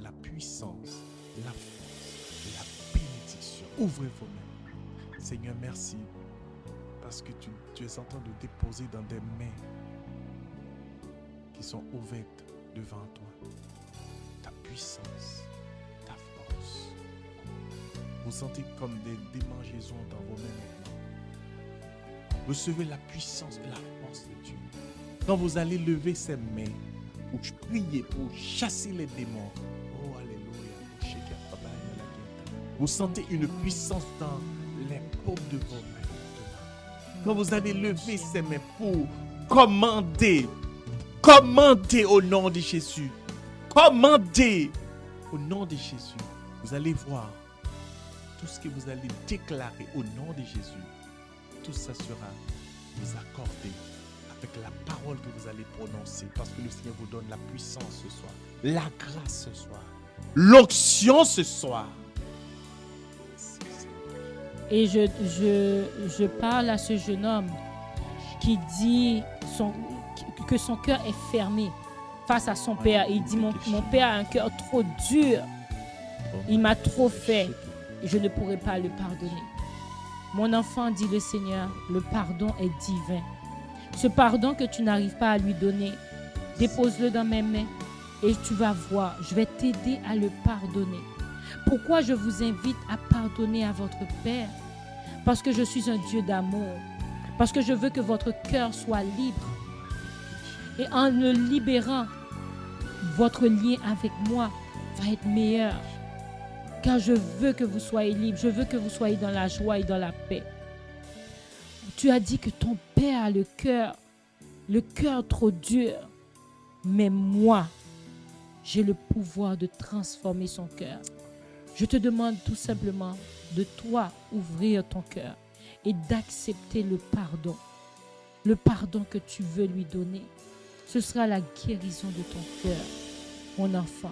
la puissance, la force, la bénédiction. Ouvrez vos mains. Seigneur, merci parce que tu es en train de déposer dans des mains qui sont ouvertes devant toi ta puissance, ta force. Vous sentez comme des démangeaisons dans vos mains maintenant. Recevez la puissance et la force de Dieu. Quand vous allez lever ces mains pour prier, pour chasser les démons, oh alléluia, vous sentez une puissance dans les paumes de vos mains. Quand vous allez lever ces mains pour commander au nom de Jésus, commandez au nom de Jésus, vous allez voir tout ce que vous allez déclarer au nom de Jésus. Tout ça sera vous accordé avec la parole que vous allez prononcer, parce que le Seigneur vous donne la puissance ce soir, la grâce ce soir, l'onction ce soir. Et je parle à ce jeune homme qui dit que son cœur est fermé face à son père. Il dit, mon père a un cœur trop dur. Il m'a trop fait. Je ne pourrai pas le pardonner. Mon enfant, dit le Seigneur, le pardon est divin. Ce pardon que tu n'arrives pas à lui donner, dépose-le dans mes mains et tu vas voir, je vais t'aider à le pardonner. Pourquoi je vous invite à pardonner à votre Père? Parce que je suis un Dieu d'amour. Parce que je veux que votre cœur soit libre. Et en le libérant, votre lien avec moi va être meilleur. Car je veux que vous soyez libre. Je veux que vous soyez dans la joie et dans la paix. Tu as dit que ton Père a le cœur trop dur. Mais moi, j'ai le pouvoir de transformer son cœur. Je te demande tout simplement de toi ouvrir ton cœur et d'accepter le pardon que tu veux lui donner. Ce sera la guérison de ton cœur. Mon enfant,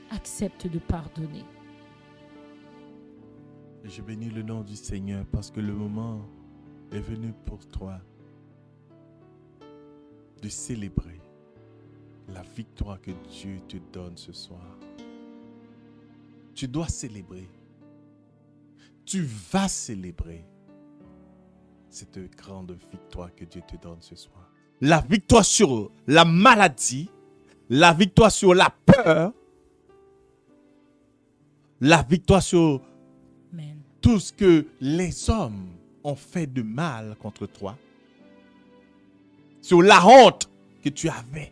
accepte de pardonner. Je bénis le nom du Seigneur parce que le moment est venu pour toi de célébrer la victoire que Dieu te donne ce soir. Tu dois célébrer. Tu vas célébrer cette grande victoire que Dieu te donne ce soir. La victoire sur la maladie, la victoire sur la peur, la victoire sur Amen. Tout ce que les hommes ont fait de mal contre toi, sur la honte que tu avais.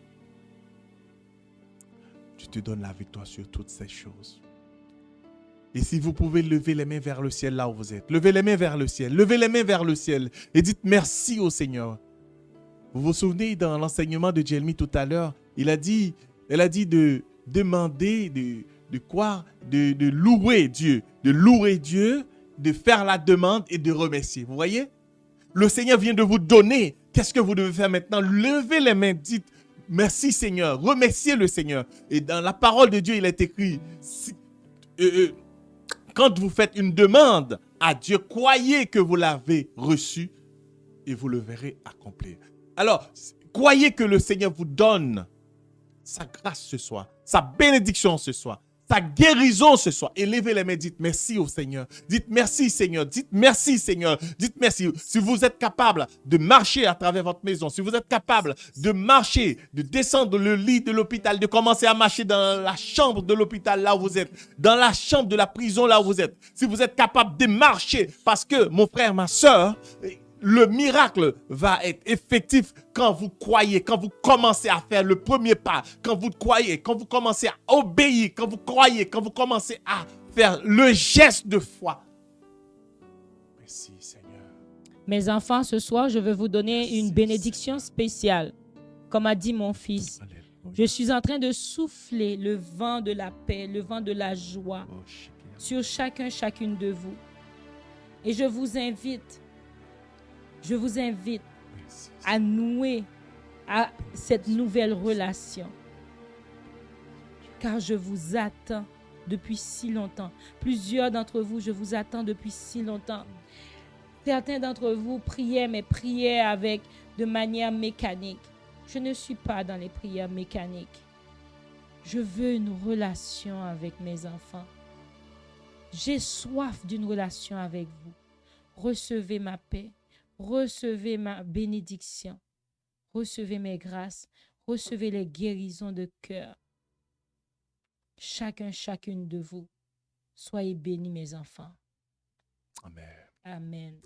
Je te donne la victoire sur toutes ces choses. Et si vous pouvez lever les mains vers le ciel là où vous êtes, levez les mains vers le ciel, levez les mains vers le ciel et dites merci au Seigneur. Vous vous souvenez dans l'enseignement de Jérémie tout à l'heure, elle a dit de demander de quoi? De louer Dieu. De louer Dieu, de faire la demande et de remercier. Vous voyez? Le Seigneur vient de vous donner. Qu'est-ce que vous devez faire maintenant? Levez les mains, dites merci Seigneur, remerciez le Seigneur. Et dans la parole de Dieu, il est écrit, quand vous faites une demande à Dieu, croyez que vous l'avez reçu et vous le verrez accomplir. Alors, croyez que le Seigneur vous donne sa grâce ce soir, sa bénédiction ce soir, sa guérison ce soir. Élevez les mains, dites merci au Seigneur. Dites merci Seigneur, dites merci Seigneur, dites merci. Si vous êtes capable de marcher à travers votre maison, si vous êtes capable de marcher, de descendre le lit de l'hôpital, de commencer à marcher dans la chambre de l'hôpital là où vous êtes, dans la chambre de la prison là où vous êtes, si vous êtes capable de marcher, parce que mon frère, ma soeur, le miracle va être effectif quand vous croyez, quand vous commencez à faire le premier pas, quand vous croyez, quand vous commencez à obéir, quand vous croyez, quand vous commencez à faire le geste de foi. Merci Seigneur. Mes enfants, ce soir, je veux vous donner une bénédiction spéciale. Comme a dit mon fils, je suis en train de souffler le vent de la paix, le vent de la joie sur chacune de vous. Et je vous invite à nouer à cette nouvelle relation. Car je vous attends depuis si longtemps. Plusieurs d'entre vous, je vous attends depuis si longtemps. Certains d'entre vous priaient, mais priaient de manière mécanique. Je ne suis pas dans les prières mécaniques. Je veux une relation avec mes enfants. J'ai soif d'une relation avec vous. Recevez ma paix. Recevez ma bénédiction, recevez mes grâces, recevez les guérisons de cœur. Chacune de vous, soyez bénis mes enfants. Amen. Amen.